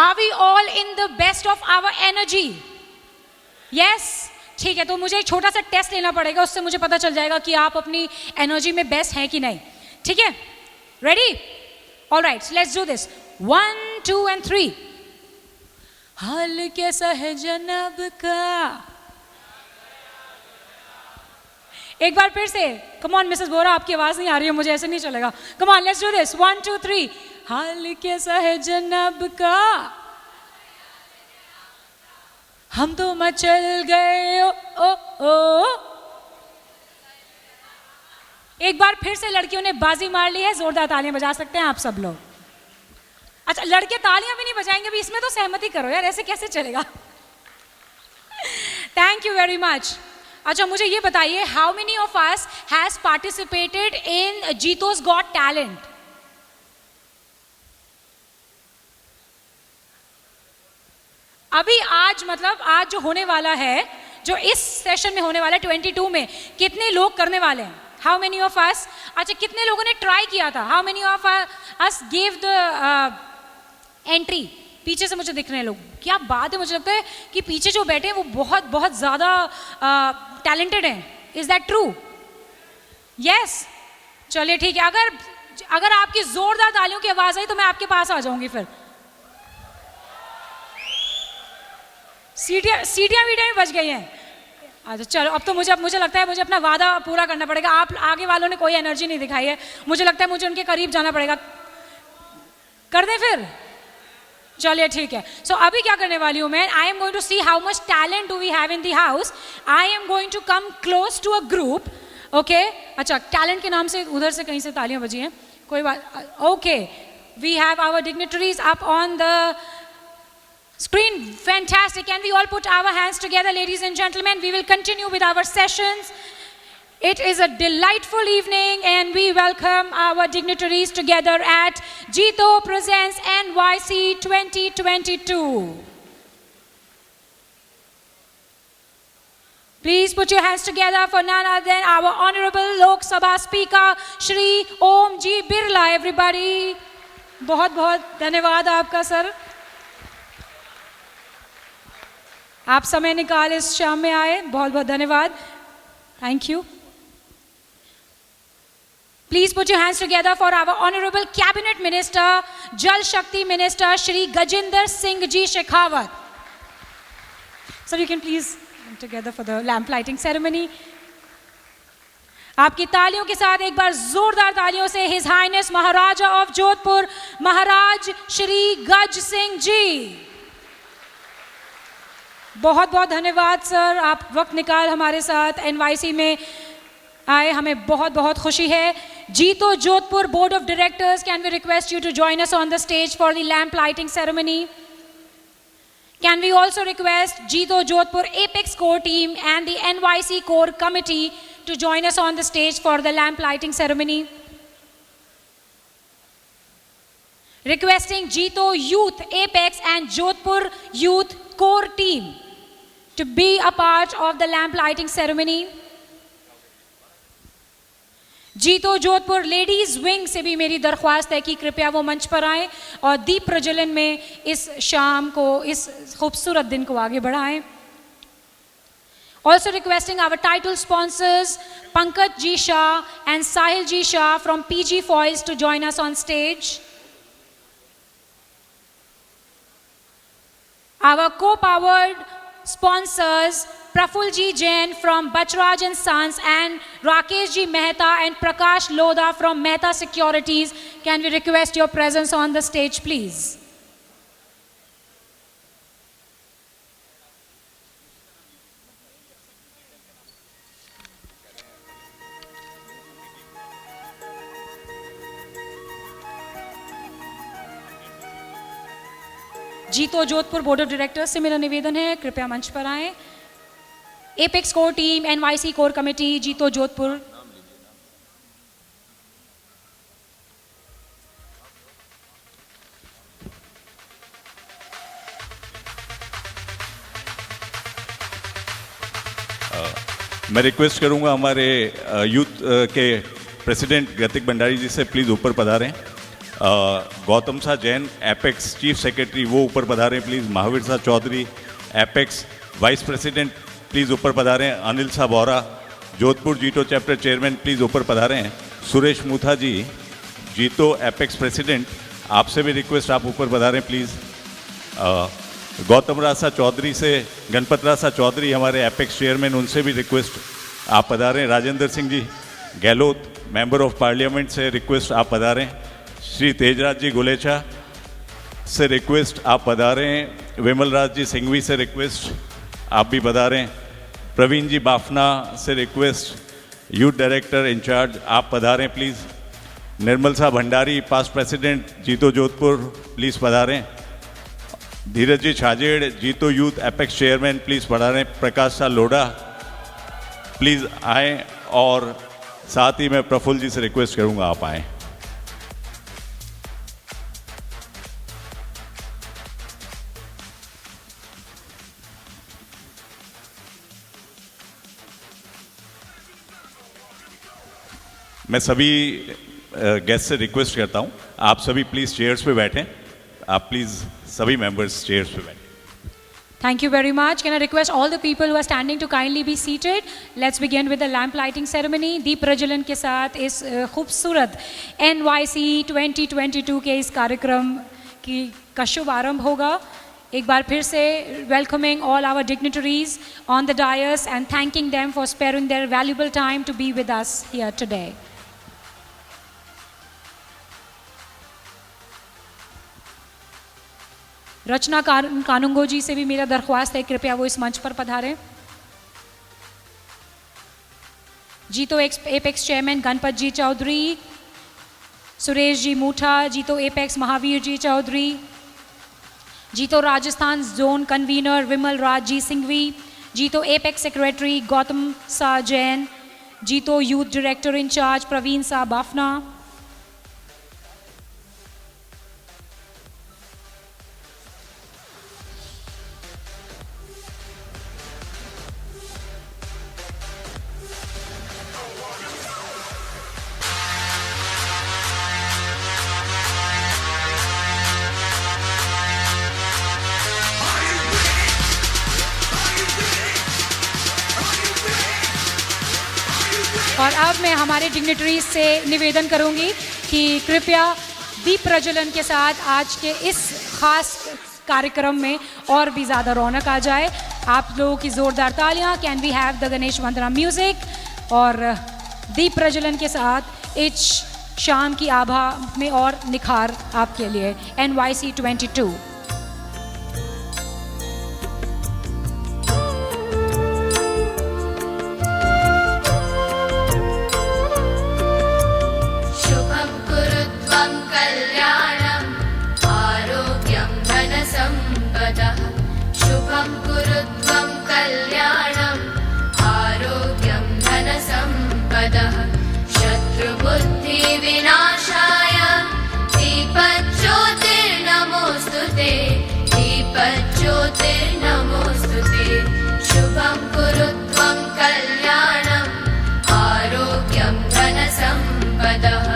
Are we all in the best of our energy? Yes? ठीक है, तो मुझे एक छोटा सा टेस्ट लेना पड़ेगा, उससे मुझे पता चल जाएगा कि आप अपनी एनर्जी में बेस्ट हैं कि नहीं. ठीक है? Ready? Alright, let's do this. 1, 2 and 3. हाल कैसा है जनाब का. एक बार फिर से. कम ऑन मिसेस बोरा, आपकी आवाज नहीं आ रही है, मुझे ऐसे नहीं चलेगा. Come on, let's do this. 1, 2, 3. हाल कैसा है जनाब का, हम तो मचल गए. ओ ओ. एक बार फिर से लड़कियों ने बाजी मार ली है. जोरदार तालियां बजा सकते हैं आप सब लोग. अच्छा, लड़के तालियां भी नहीं बजाएंगे भी, इसमें तो सहमति करो यार, ऐसे कैसे चलेगा. Thank you very much. अच्छा, मुझे ये बताइए, how many of us has participated in JITO's Got Talent? अभी आज, मतलब आज जो होने वाला है, जो इस सेशन में होने वाला है 22 में, कितने लोग करने वाले हैं? हाउ मेनी ऑफ अस? अच्छा, कितने लोगों ने ट्राई किया था? How many of us give the entry? पीछे से मुझे दिख रहे हैं लोग. क्या बात है, मुझे लगता है कि पीछे जो बैठे हैं वो बहुत बहुत ज़्यादा टैलेंटेड हैं. Is that true? यस. चलिए ठीक है, अगर आपकी जोरदार तालियों की आवाज़ आई तो मैं आपके पास आ जाऊंगी. फिर सीटियां वीडियो बच गई हैं. अच्छा चलो, अब तो मुझे लगता है मुझे अपना वादा पूरा करना पड़ेगा. आप आगे वालों ने कोई एनर्जी नहीं दिखाई है, मुझे लगता है मुझे उनके करीब जाना पड़ेगा. कर दें फिर? चलिए ठीक है. सो अभी क्या करने वाली हूँ मैं, I am going to see how much talent do we have in the house. I am going to come close to a group. Okay. अच्छा, टैलेंट के नाम से उधर से कहीं से तालियां बजी हैं, कोई बात. Okay, we have our dignitaries up on the screen. Fantastic. Can we all put our hands together, ladies and gentlemen? We will continue with our sessions. It is a delightful evening and we welcome our dignitaries together at Jito Presents NYC 2022. Please put your hands together for none other than our Honorable Lok Sabha Speaker Shri Om Ji Birla. Everybody, बहुत बहुत धन्यवाद आपका sir. आप समय निकाल इस शाम में आए, बहुत बहुत धन्यवाद. Thank you. Please put your hands together for our honourable cabinet minister, Jal Shakti minister Shri Gajendra Singh ji Shekhawat. Sir, you can please together for the lamp lighting ceremony. आपकी तालियों के साथ एक बार जोरदार तालियों से his highness Maharaja of Jodhpur Maharaj Shri Gaj Singh जी. बहुत बहुत धन्यवाद सर, आप वक्त निकाल हमारे साथ एनवाईसी में आए, हमें बहुत बहुत खुशी है. JITO Jodhpur board of directors, can we request you to join us on the stage for the lamp lighting ceremony. Can we also request JITO Jodhpur apex core team and the NYC core committee to join us on the stage for the lamp lighting ceremony. Requesting Jito Youth Apex and Jodhpur Youth Core Team to be a part of the lamp lighting ceremony. जीतो Jodhpur ladies wing से भी मेरी दरख्वास्त है कि कृपया वो मंच पर आएं और दीप प्रज्वलन में इस शाम को, इस खूबसूरत दिन को आगे बढ़ाएं. Also requesting our title sponsors Pankaj Ji Shah and Sahil Ji Shah from PG Foils to join us on stage. Our co-powered sponsors Praful Ji Jain from Bachraj and Sons and Rakesh Ji Mehta and Prakash Lodha from Mehta Securities. Can we request your presence on the stage, please? जीतो Jodhpur board of directors से मेरा निवेदन है, कृपया मंच पर आएं. Apex core team, NYC core committee, जीतो जोधपुर. मैं रिक्वेस्ट करूंगा हमारे यूथ के प्रेसिडेंट गतिक भंडारी जी से प्लीज ऊपर पधारें. Gautam sa Jain apex chief secretary वो ऊपर पधारें please. Mahaveer sa Chaudhary apex vice president please ऊपर पधारें। अनिल सा बोरा जोधपुर जीतो चैप्टर चेयरमैन प्लीज़ ऊपर पधारें। सुरेश मूथा जी जीतो एपेक्स प्रेसिडेंट, आपसे भी रिक्वेस्ट आप ऊपर पधारें प्लीज़। गौतम रासा चौधरी से गणपत रासा चौधरी हमारे एपेक्स चेयरमैन, उनसे भी रिक्वेस्ट आप पधारें। Rajendra Singh ji Gehlot member of parliament से रिक्वेस्ट आप पधारें। श्री तेजराज जी गुलेचा से रिक्वेस्ट आप पधारें। विमल राज जी सिंघवी से रिक्वेस्ट आप भी पधारें। प्रवीण जी बाफना से रिक्वेस्ट यूथ डायरेक्टर इंचार्ज आप पधारें प्लीज़। निर्मल साहब भंडारी पास्ट प्रेसिडेंट जीतो जोधपुर प्लीज़ पधारें। धीरज जी छाजेड़ जीतो यूथ एपेक्स चेयरमैन प्लीज़ पधारें। प्रकाश सा लोढ़ा प्लीज़ आएँ, और साथ ही मैं प्रफुल्ल जी से रिक्वेस्ट करूँगा आप आएँ। मैं सभी गेस्ट से रिक्वेस्ट करता हूं, आप सभी प्लीज़ चेयर्स पे बैठें। आप प्लीज़ सभी मेंबर्स चेयर्स पे बैठें। Thank you very much. Can I request all the people who are standing to kindly be seated? Let's begin with the lamp lighting ceremony. दीप प्रज्वलन के साथ इस खूबसूरत NYC 2022 के इस कार्यक्रम का शुभारंभ होगा। एक बार फिर से welcoming all our dignitaries on the dais and thanking them for sparing their valuable time to be with us here today. रचना कानूंगो जी से भी मेरा दरख्वास्त है, कृपया वो इस मंच पर पधारें। जीतो एपेक्स चेयरमैन गणपत जी चौधरी, सुरेश जी मूठा, जीतो apex Mahavir ji Choudhary, JITO Rajasthan zone convener Vimal Raj ji Singhvi, JITO apex secretary Gautam sa Jain, JITO youth director in charge Praveen sa Bafna, और अब मैं हमारे डिग्निटरीज से निवेदन करूंगी कि कृपया दीप प्रज्वलन के साथ आज के इस खास कार्यक्रम में और भी ज़्यादा रौनक आ जाए। आप लोगों की ज़ोरदार तालियां। Can we have the Ganesh Vandana music. और दीप प्रज्वलन के साथ इस शाम की आभा में और निखार आपके लिए NYC 22। शुभं कुरु त्वं कल्याणम् आरोग्यं धनसम्पदः शत्रुबुद्धिविनाशाय दीपज्योतिर्नमोऽस्तु ते दीपज्योतिर्नमोऽस्तु ते शुभं कुरु त्वं कल्याणम् आरोग्यं धनसम्पदः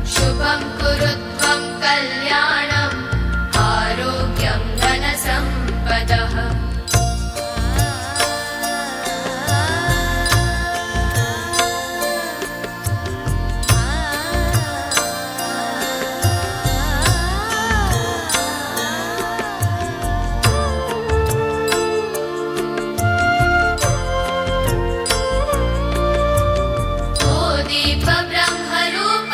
शुभं कुरु त्वं कल्याणम् आरोग्यं धनसम्पदः ओ दीप ब्रह्मरूप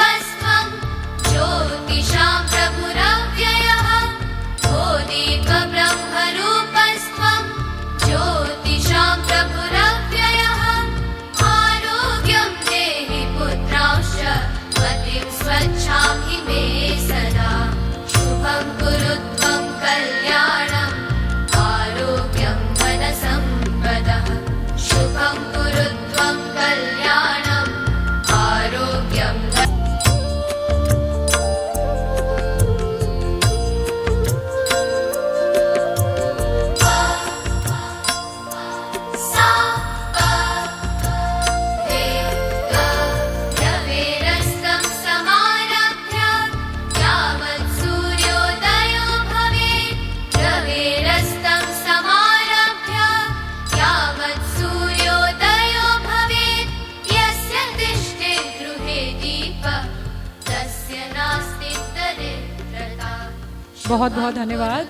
बहुत बहुत धन्यवाद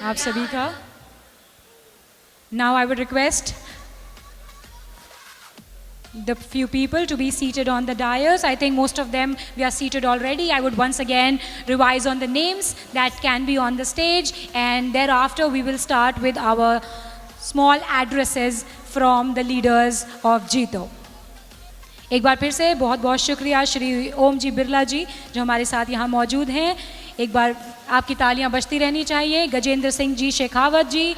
आप सभी का. Now I would request the few people to be seated on the dais. I think most of them we are seated already. I would once again revise on the names that can be on the stage, and thereafter we will start with our small addresses from the leaders of Jito. एक बार फिर से बहुत बहुत शुक्रिया श्री ओम जी बिरला जी जो हमारे साथ यहाँ मौजूद हैं. एक बार आपकी तालियां बजती रहनी चाहिए. गजेंद्र सिंह जी शेखावत जी,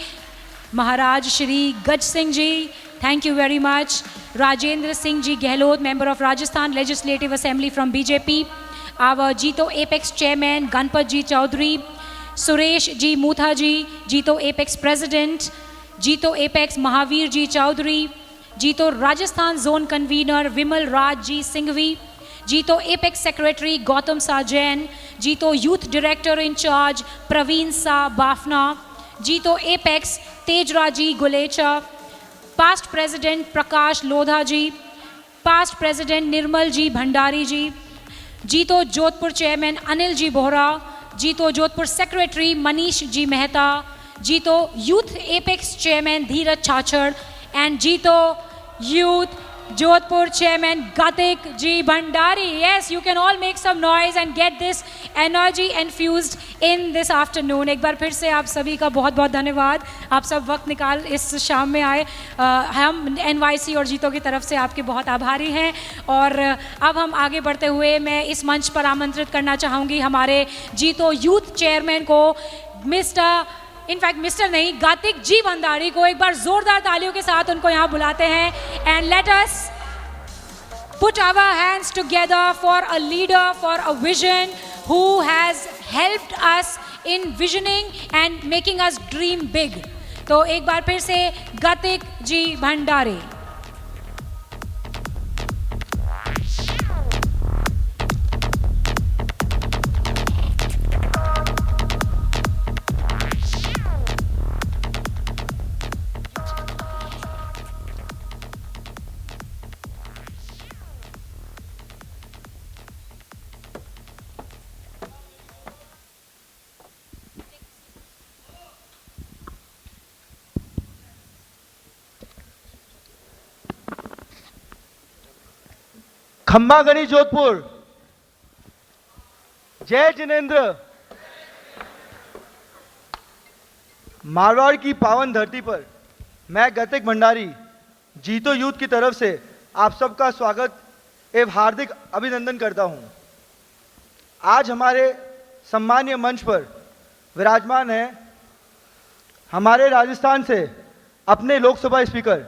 Maharaj Shri Gaj Singh ji, thank you very much. Rajendra Singh ji Gehlot, member of Rajasthan legislative assembly from BJP. Our JITO apex chairman Ganpat ji Choudhary. Suresh ji Mutha ji, JITO apex president. JITO apex Mahavir ji Choudhary. JITO Rajasthan zone convener Vimal Raj ji Singhvi. JITO apex secretary Gautam sa Jain. JITO youth director in charge Praveen sa Bafna. JITO apex Tejraji Gulecha. Past president Prakash Lodha ji. Past president Nirmal ji Bhandari ji. JITO Jodhpur chairman Anil ji Bohra. JITO Jodhpur secretary Manish ji Mehta. JITO youth apex chairman Dheeraj Chhajed. And JITO youth Jodhpur Chairman Gatik Ji Bhandari. Yes, you can all make some noise and get this energy infused in this afternoon. एक बार फिर से आप सभी का बहुत बहुत धन्यवाद. आप सब वक्त निकाल इस शाम में आए. हम NYC और जीतो की तरफ से आपके बहुत आभारी हैं. और अब हम आगे बढ़ते हुए मैं इस मंच पर आमंत्रित करना चाहूँगी हमारे जीतो यूथ चेयरमैन को, मिस्टर नहीं, गातिक जी भंडारी को. एक बार जोरदार तालियों के साथ उनको यहाँ बुलाते हैं. And let us put our hands together for a leader, for a vision who has helped us in visioning and making us dream big. तो एक बार फिर से गातिक जी भंडारी. खम्बागणी जोधपुर, जय जिनेंद्र. मारवाड़ की पावन धरती पर मैं गतिक भंडारी जीतो यूथ की तरफ से आप सबका स्वागत एवं हार्दिक अभिनंदन करता हूं. आज हमारे सम्मानीय मंच पर विराजमान है हमारे राजस्थान से अपने लोकसभा स्पीकर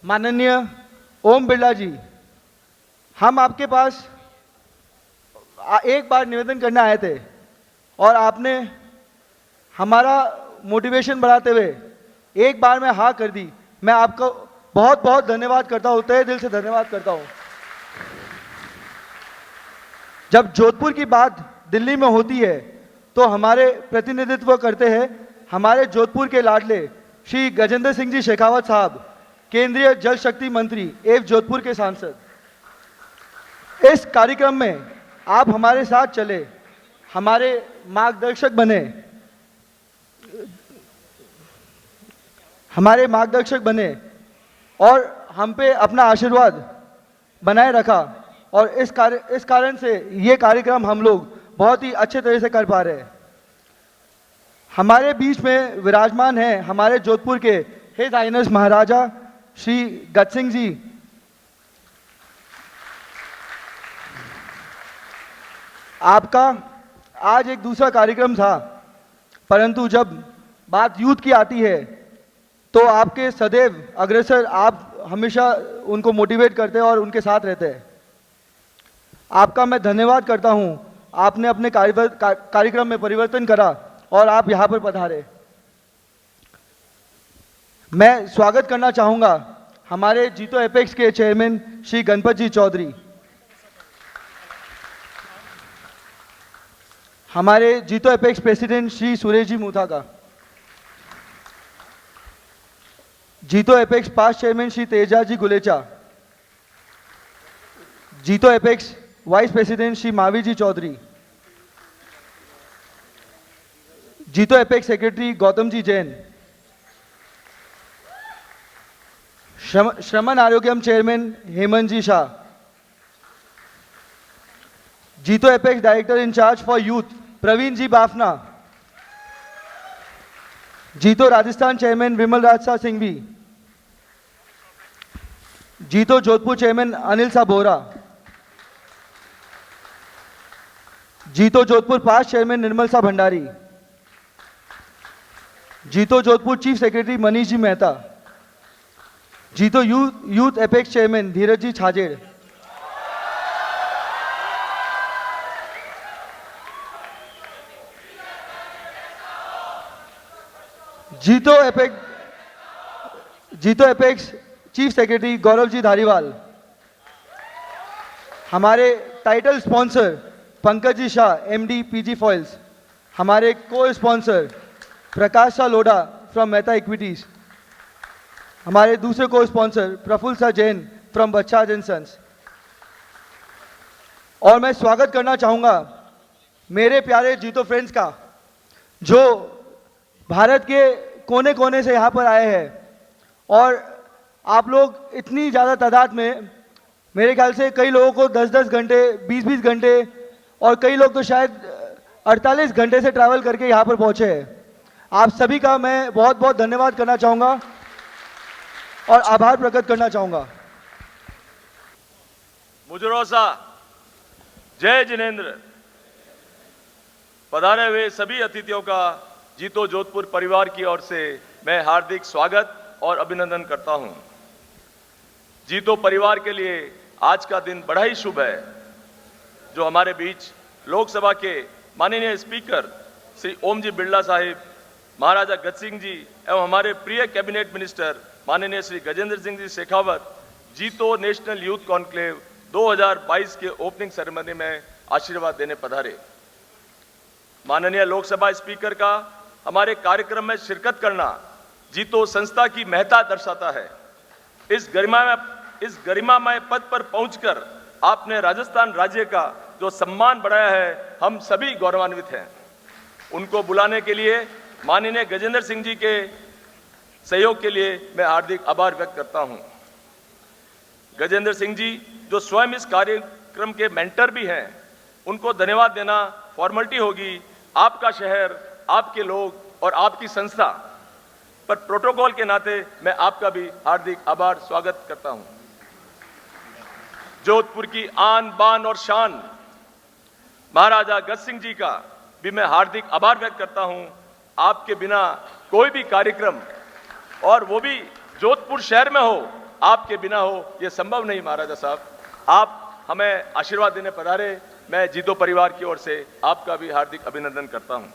माननीय ओम बिरला जी. हम आपके पास एक बार निवेदन करने आए थे और आपने हमारा मोटिवेशन बढ़ाते हुए एक बार में हाँ कर दी. मैं आपको बहुत बहुत धन्यवाद करता हूँ, तहे दिल से धन्यवाद करता हूँ. जब जोधपुर की बात दिल्ली में होती है तो हमारे प्रतिनिधित्व करते हैं हमारे जोधपुर के लाडले श्री गजेंद्र सिंह जी शेखावत साहब, केंद्रीय जल शक्ति मंत्री एवं जोधपुर के सांसद. इस कार्यक्रम में आप हमारे साथ चले, हमारे मार्गदर्शक बने और हम पे अपना आशीर्वाद बनाए रखा. और इस कारण से ये कार्यक्रम हम लोग बहुत ही अच्छे तरह से कर पा रहे हैं. हमारे बीच में विराजमान हैं हमारे जोधपुर के हिज हाइनेस महाराजा श्री गज सिंह जी. आपका आज एक दूसरा कार्यक्रम था, परंतु जब बात यूथ की आती है तो आपके सदैव अग्रसर, आप हमेशा उनको मोटिवेट करते हैं और उनके साथ रहते हैं. आपका मैं धन्यवाद करता हूं. आपने अपने कार्यक्रम में परिवर्तन करा और आप यहां पर पधारे. मैं स्वागत करना चाहूंगा हमारे जीतो एपेक्स के चेयरमैन श्री गणपत जी चौधरी, हमारे जीतो एपेक्स प्रेसिडेंट श्री सुरेश जी मूथा का, JITO apex past chairman Shri Tejraji Gulecha, JITO apex vice president Shri Mahavir ji Choudhary, JITO apex secretary Gautam ji Jain, Shraman Arogyam chairman Hemant ji Shah, JITO apex director in charge for youth Praveen ji Bafna, JITO Rajasthan chairman Vimal Raj Singhvi, JITO Jodhpur chairman Anil सा बोरा, जीतो जोधपुर पास्ट चेयरमैन निर्मल सा भंडारी, जीतो Jodhpur chief secretary Manish ji Mehta, JITO youth apex chairman धीरज जी छाजेड़, जीतो apex chief secretary Gaurav ji Dhariwal, हमारे title sponsor Pankaj ji Shah MD PG foils, हमारे को sponsor प्रकाश सा Lodha from Mehta equities, हमारे दूसरे को स्पॉन्सर प्रफुल्ल सा जैन फ्रॉम बच्चाज एंड सन्स। और मैं स्वागत करना चाहूँगा मेरे प्यारे जीतो फ्रेंड्स का, जो भारत के कोने कोने से यहाँ पर आए हैं। और आप लोग इतनी ज़्यादा तादाद में, मेरे ख्याल से कई लोगों को 10-10 घंटे 20-20 घंटे और कई लोग तो शायद 48 घंटे से ट्रैवल करके यहाँ पर पहुँचे हैं। आप सभी का मैं बहुत बहुत धन्यवाद करना चाहूँगा और आभार प्रकट करना चाहूँगा। मुजरोसा, जय जिनेंद्र। पधारे हुए सभी अतिथियों का जीतो जोधपुर परिवार की ओर से मैं हार्दिक स्वागत और अभिनंदन करता हूं। जीतो परिवार के लिए आज का दिन बड़ा ही शुभ है, जो हमारे बीच लोकसभा के माननीय स्पीकर श्री ओम जी बिरला साहिब, महाराजा गज सिंह जी एवं हमारे प्रिय कैबिनेट मिनिस्टर माननीय श्री गजेंद्र सिंह जी शेखावत जीतो नेशनल यूथ कॉन्क्लेव 2022 के ओपनिंग सेरेमनी में आशीर्वाद देने पधारे। माननीय लोकसभा स्पीकर का हमारे कार्यक्रम में शिरकत करना जीतो संस्था की महत्ता दर्शाता है। इस गरिमामय पद पर पहुंचकर आपने राजस्थान राज्य का जो सम्मान बढ़ाया है, हम सभी गौरवान्वित हैं। उनको बुलाने के लिए माननीय गजेंद्र सिंह जी के सहयोग के लिए मैं हार्दिक आभार व्यक्त करता हूं। गजेंद्र सिंह जी जो स्वयं इस कार्यक्रम के मेंटर भी हैं, उनको धन्यवाद देना फॉर्मेलिटी होगी। आपका शहर, आपके लोग और आपकी संस्था, पर प्रोटोकॉल के नाते मैं आपका भी हार्दिक आभार स्वागत करता हूं। जोधपुर की आन बान और शान महाराजा गज सिंह जी का भी मैं हार्दिक आभार व्यक्त करता हूं। आपके बिना कोई भी कार्यक्रम, और वो भी जोधपुर शहर में हो, आपके बिना हो ये संभव नहीं। महाराजा साहब, आप हमें आशीर्वाद देने पधारे, मैं जीतो परिवार की ओर से आपका भी हार्दिक अभिनंदन करता हूं।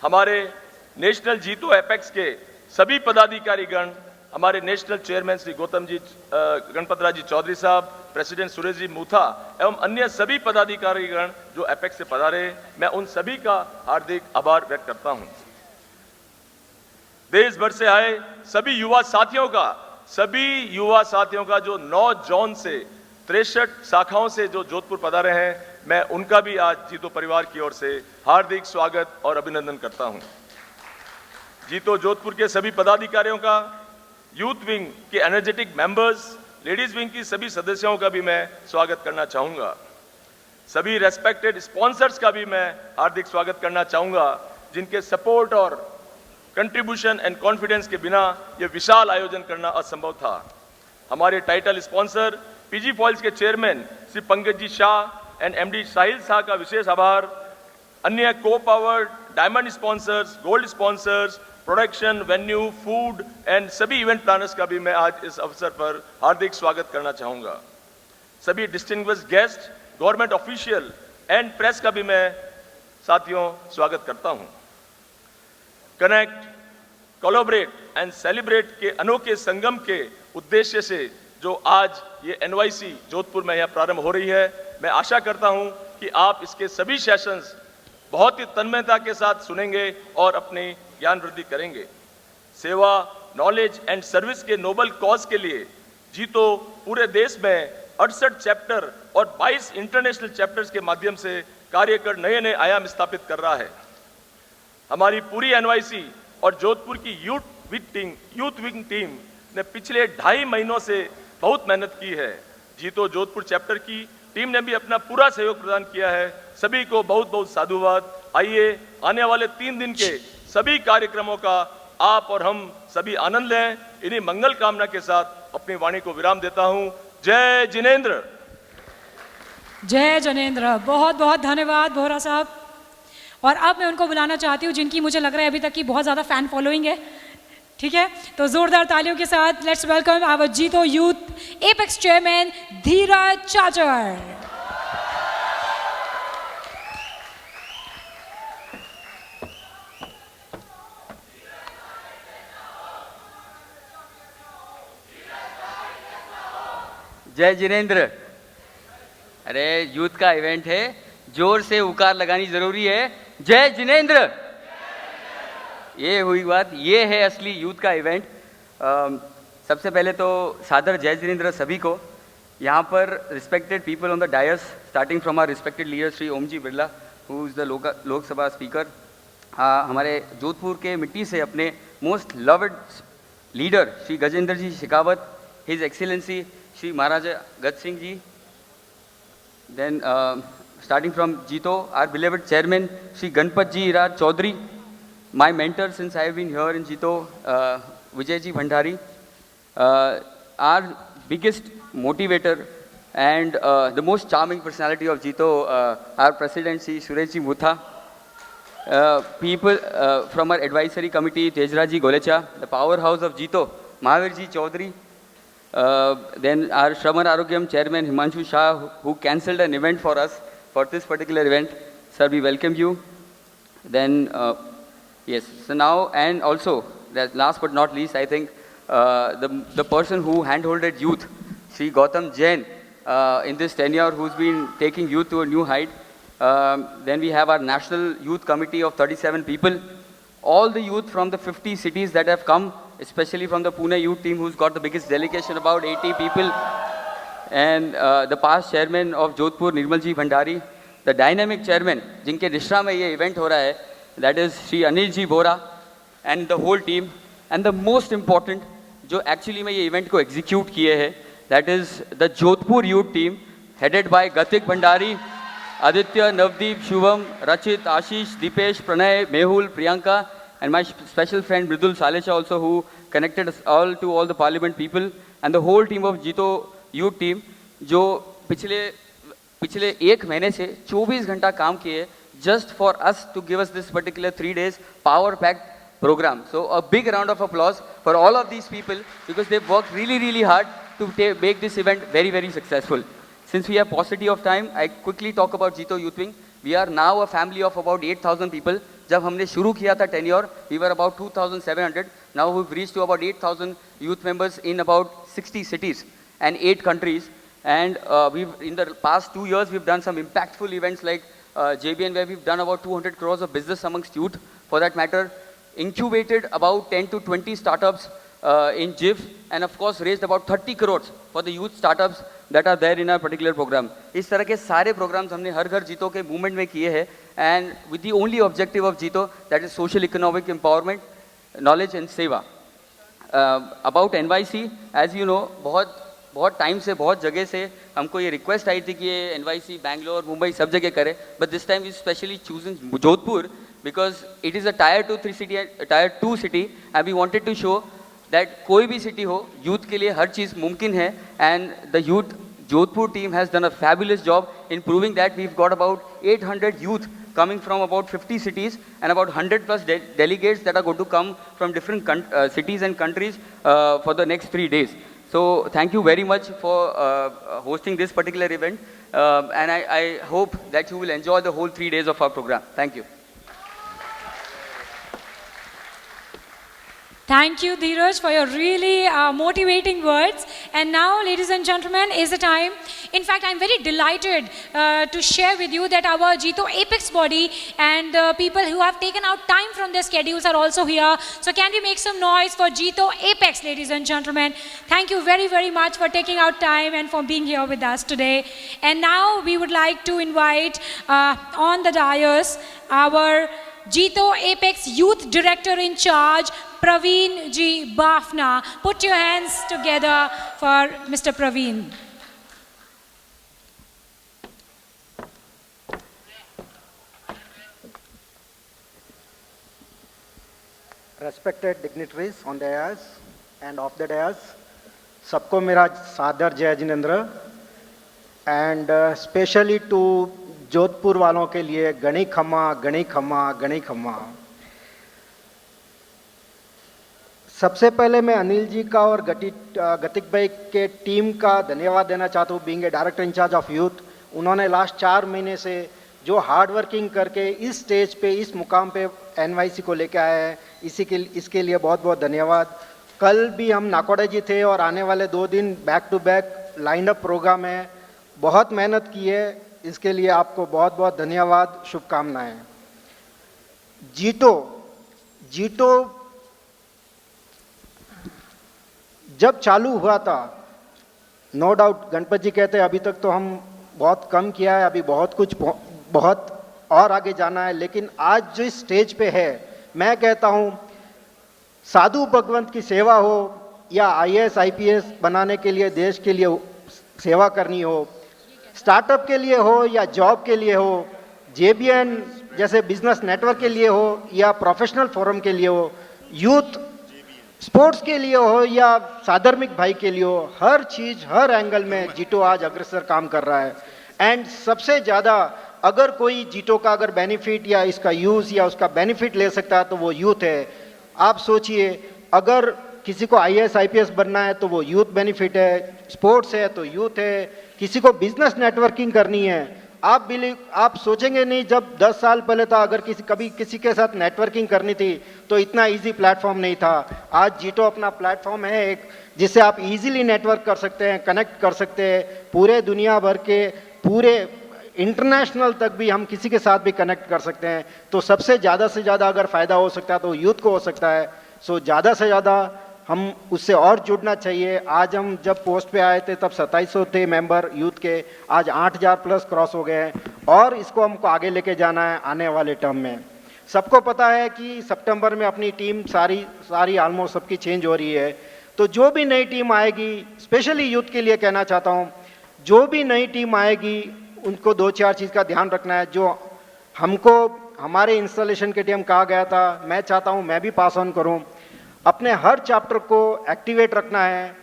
हमारे नेशनल जीतो एपेक्स के सभी पदाधिकारीगण, हमारे नेशनल चेयरमैन श्री गणपतराज जी चौधरी साहब, प्रेसिडेंट सुरेश जी मूथा एवं अन्य सभी पदाधिकारीगण जो एपेक्स से पधारे, मैं उन सभी का हार्दिक आभार व्यक्त करता हूं। देश भर से आए सभी युवा साथियों का जो 9 जोन से 63 शाखाओं से जो जोधपुर पधारे हैं, मैं उनका भी आज जीतो परिवार की ओर से हार्दिक स्वागत और अभिनंदन करता हूं। जीतो जोधपुर के सभी पदाधिकारियों का, यूथ विंग के एनर्जेटिक मेंबर्स, लेडीज विंग की सभी सदस्यों का भी मैं स्वागत करना चाहूंगा। सभी रेस्पेक्टेड स्पॉन्सर्स का भी मैं हार्दिक स्वागत करना चाहूंगा, जिनके सपोर्ट और कंट्रीब्यूशन एंड कॉन्फिडेंस के बिना यह विशाल आयोजन करना असंभव था। हमारे टाइटल स्पॉन्सर पीजी फॉइल्स के chairman Shri Pankaj ji Shah and MD Sahil Shah का विशेष आभार। अन्य को powered diamond sponsors, gold sponsors, production, venue, food and सभी इवेंट प्लानर्स का भी मैं आज इस अवसर पर हार्दिक स्वागत करना चाहूंगा। सभी distinguished guest, government official and press का भी मैं साथियों स्वागत करता हूं। कनेक्ट, कोलैबोरेट एंड सेलिब्रेट के अनोखे संगम के उद्देश्य से जो आज ये एनवाईसी जोधपुर में यहाँ प्रारंभ हो रही है, मैं आशा करता हूं कि आप इसके सभी सेशंस बहुत ही तन्मयता के साथ सुनेंगे और अपनी ज्ञान वृद्धि करेंगे। सेवा, नॉलेज एंड सर्विस के नोबल कॉज के लिए जीतो पूरे देश में 68 चैप्टर और 22 इंटरनेशनल चैप्टर्स के माध्यम से कार्य कर नए नए आयाम स्थापित कर रहा है। हमारी पूरी एनवाईसी और जोधपुर की यूथ विंग टीम ने पिछले 2.5 महीनों से बहुत मेहनत की है। जीतो जोधपुर चैप्टर की टीम ने भी अपना पूरा सहयोग प्रदान किया है। सभी को बहुत बहुत साधुवाद। आइए आने वाले 3 दिन के सभी कार्यक्रमों का आप और हम सभी आनंद लें। इन्हीं मंगल कामना के साथ अपनी वाणी को विराम देता हूं। जय जिनेंद्र। जय जनेंद्र। बहुत बहुत धन्यवाद बोहरा साहब। और अब मैं उनको बुलाना चाहती हूँ जिनकी मुझे लग रहा है अभी तक की बहुत ज़्यादा फैन फॉलोइंग है। ठीक है, तो जोरदार तालियों के साथ लेट्स वेलकम आवर जीतो यूथ एपेक्स चेयरमैन धीरज चाचर। जय जिनेंद्र। अरे यूथ का इवेंट है, जोर से उकार लगानी जरूरी है। जय जिनेंद्र। ये हुई बात, ये है असली यूथ का इवेंट। सबसे पहले तो सादर जय जिनेंद्र सभी को। यहाँ पर respected people on the dais, starting from our respected leader Shri Omji Birla who is the Lok Sabha speaker. हमारे जोधपुर के मिट्टी से अपने most loved leader Shri Gajendra ji Shekhawat, his excellency Shri Maharaja Gaj Singh ji. Then starting from Jito, our beloved chairman, Shri Ganpat Ji Iraj Chaudhary, my mentor since I have been here in Jito, Vijay Ji Bhandari, our biggest motivator and the most charming personality of Jito, our president, Shri Suresh Ji Mutha, people from our advisory committee, Tejraj Ji Golecha, the powerhouse of Jito, Mahavir Ji Chaudhary, then our Shraman Arogyam chairman, Himanshu Shah, who cancelled an event for us, for this particular event. Sir, we welcome you. Then, yes, so now, and also, last but not least, I think, the person who handholded youth, Sri Gautam Jain, in this tenure, who's been taking youth to a new height. Then we have our National Youth Committee of 37 people. All the youth from the 50 cities that have come, especially from the Pune youth team, who's got the biggest delegation, about 80 people. And the past chairman of Jodhpur, Nirmal Ji Bhandari, the dynamic chairman, जिनके निश्रा में ये event हो रहा है, that is Shri Anil Ji Bora, and the whole team. And the most important, जो actually में ये event को execute किए हैं, that is the Jodhpur youth team, headed by Gatik Bhandari, Aditya, Navdeep, Shubham, Rachit, Ashish, Dipesh, Pranay, Mehul, Priyanka, and my special friend Mridul Salecha also, who connected us all to all the parliament people, and the whole team of Jito youth team, जो पिछले 1 महीने से 24 घंटा काम किए just for us to give us this particular 3 days power packed program. So a big round of applause for all of these people, because they've worked really, really hard to make this event very, very successful. Since we have paucity of time, I quickly talk about Jito Youth Wing. We are now a family of about 8,000 people. जब हमने शुरू किया था tenure, we were about 2,700. Now we've reached to about 8,000 youth members in about 60 cities and 8 countries. And in the past 2 years, we've done some impactful events like JBN, where we've done about 200 crores of business amongst youth, for that matter, incubated about 10 to 20 startups in JIF, and of course raised about 30 crores for the youth startups that are there in our particular program. इस तरह के सारे programs हमने हर घर जीतो के movement में किए हैं, and with the only objective of Jito, that is social economic empowerment, knowledge and seva. About NYC, as you know, बहुत टाइम से बहुत जगह से हमको ये रिक्वेस्ट आई थी कि ये NYC, बैंगलोर, मुंबई सब जगह करे, but this time we specially chosen Jodhpur because it is a tier 2 city and we wanted to show that कोई भी सिटी हो, यूथ के लिए हर चीज़ मुमकिन है. And the youth Jodhpur team has done a fabulous job in proving that. We've got about 800 youth coming from about 50 cities and about 100 plus delegates that are going to come from different cities and countries for the next 3 days. So thank you very much for hosting this particular event, and I hope that you will enjoy the whole 3 days of our program. Thank you. Thank you, Dheeraj, for your really motivating words. And now, ladies and gentlemen, is the time. In fact, I'm very delighted to share with you that our Jito Apex body and the people who have taken out time from their schedules are also here. So can we make some noise for Jito Apex, ladies and gentlemen? Thank you very, very much for taking out time and for being here with us today. And now we would like to invite on the dais our Jito Apex Youth Director in Charge, Praveen G. Bafna. Put your hands together for Mr. Praveen. Respected dignitaries on the dais and off the dais, सबको मेरा सादर Jai Jinendra and specially to Jodhpur वालों के लिए गणी खम्मा गणी खम्मा गणी खम्मा। सबसे पहले मैं अनिल जी का और गतिक भाई के टीम का धन्यवाद देना चाहता हूँ। Being a director incharge of youth, उन्होंने लास्ट 4 महीने से जो हार्ड वर्किंग करके इस स्टेज पे इस मुकाम पे एनवाईसी को लेके आए हैं, इसके लिए बहुत बहुत धन्यवाद। कल भी हम नाकोड़ा जी थे और आने वाले 2 दिन back to back line up programme है। बहुत मेहनत की है, इसके लिए आपको बहुत बहुत धन्यवाद, शुभकामनाएं। जीटो जब चालू हुआ था, नो डाउट गणपत जी कहते हैं अभी तक तो हम बहुत कम किया है, अभी बहुत और आगे जाना है, लेकिन आज जो इस स्टेज पे है, मैं कहता हूँ साधु भगवंत की सेवा हो या आईएएस आईपीएस बनाने के लिए देश के लिए सेवा करनी हो, स्टार्टअप के लिए हो या जॉब के लिए हो, जेबीएन जैसे बिजनेस नेटवर्क के लिए हो या प्रोफेशनल फोरम के लिए हो, यूथ स्पोर्ट्स के लिए हो या साधर्मिक भाई के लिए हो, हर चीज़ हर एंगल में जीटो आज अग्रसर काम कर रहा है। एंड सबसे ज़्यादा अगर कोई जीटो का अगर बेनिफिट या इसका यूज़ या उसका बेनिफिट ले सकता है तो वो यूथ है। आप सोचिए, अगर किसी को आईएएस आईपीएस बनना है तो वो यूथ बेनिफिट है, स्पोर्ट्स है तो यूथ है, किसी को बिजनेस नेटवर्किंग करनी है, आप सोचेंगे नहीं जब 10 साल पहले था अगर कभी किसी के साथ नेटवर्किंग करनी थी तो इतना इजी प्लेटफॉर्म नहीं था। आज जीटो अपना प्लेटफॉर्म है एक, जिससे आप इजीली नेटवर्क कर सकते हैं, कनेक्ट कर सकते हैं, पूरे दुनिया भर के पूरे इंटरनेशनल तक भी हम किसी के साथ भी कनेक्ट कर सकते हैं। तो सबसे ज़्यादा से ज़्यादा अगर फ़ायदा हो सकता है तो यूथ को हो सकता है। सो ज़्यादा से ज़्यादा हम उससे और जुड़ना चाहिए। आज हम जब पोस्ट पे आए थे तब 2700 थे मेंबर यूथ के, आज 8000 प्लस क्रॉस हो गए हैं और इसको हमको आगे लेके जाना है आने वाले टर्म में। सबको पता है कि सितंबर में अपनी टीम सारी ऑलमोस्ट सबकी चेंज हो रही है। तो जो भी नई टीम आएगी, स्पेशली यूथ के लिए कहना चाहता हूँ, जो भी नई टीम आएगी उनको 2-4 चीज़ का ध्यान रखना है। जो हमको हमारे इंस्टॉलेशन के टाइम कहा गया था, मैं चाहता हूँ मैं भी पास ऑन करूँ। अपने हर चैप्टर को एक्टिवेट रखना है,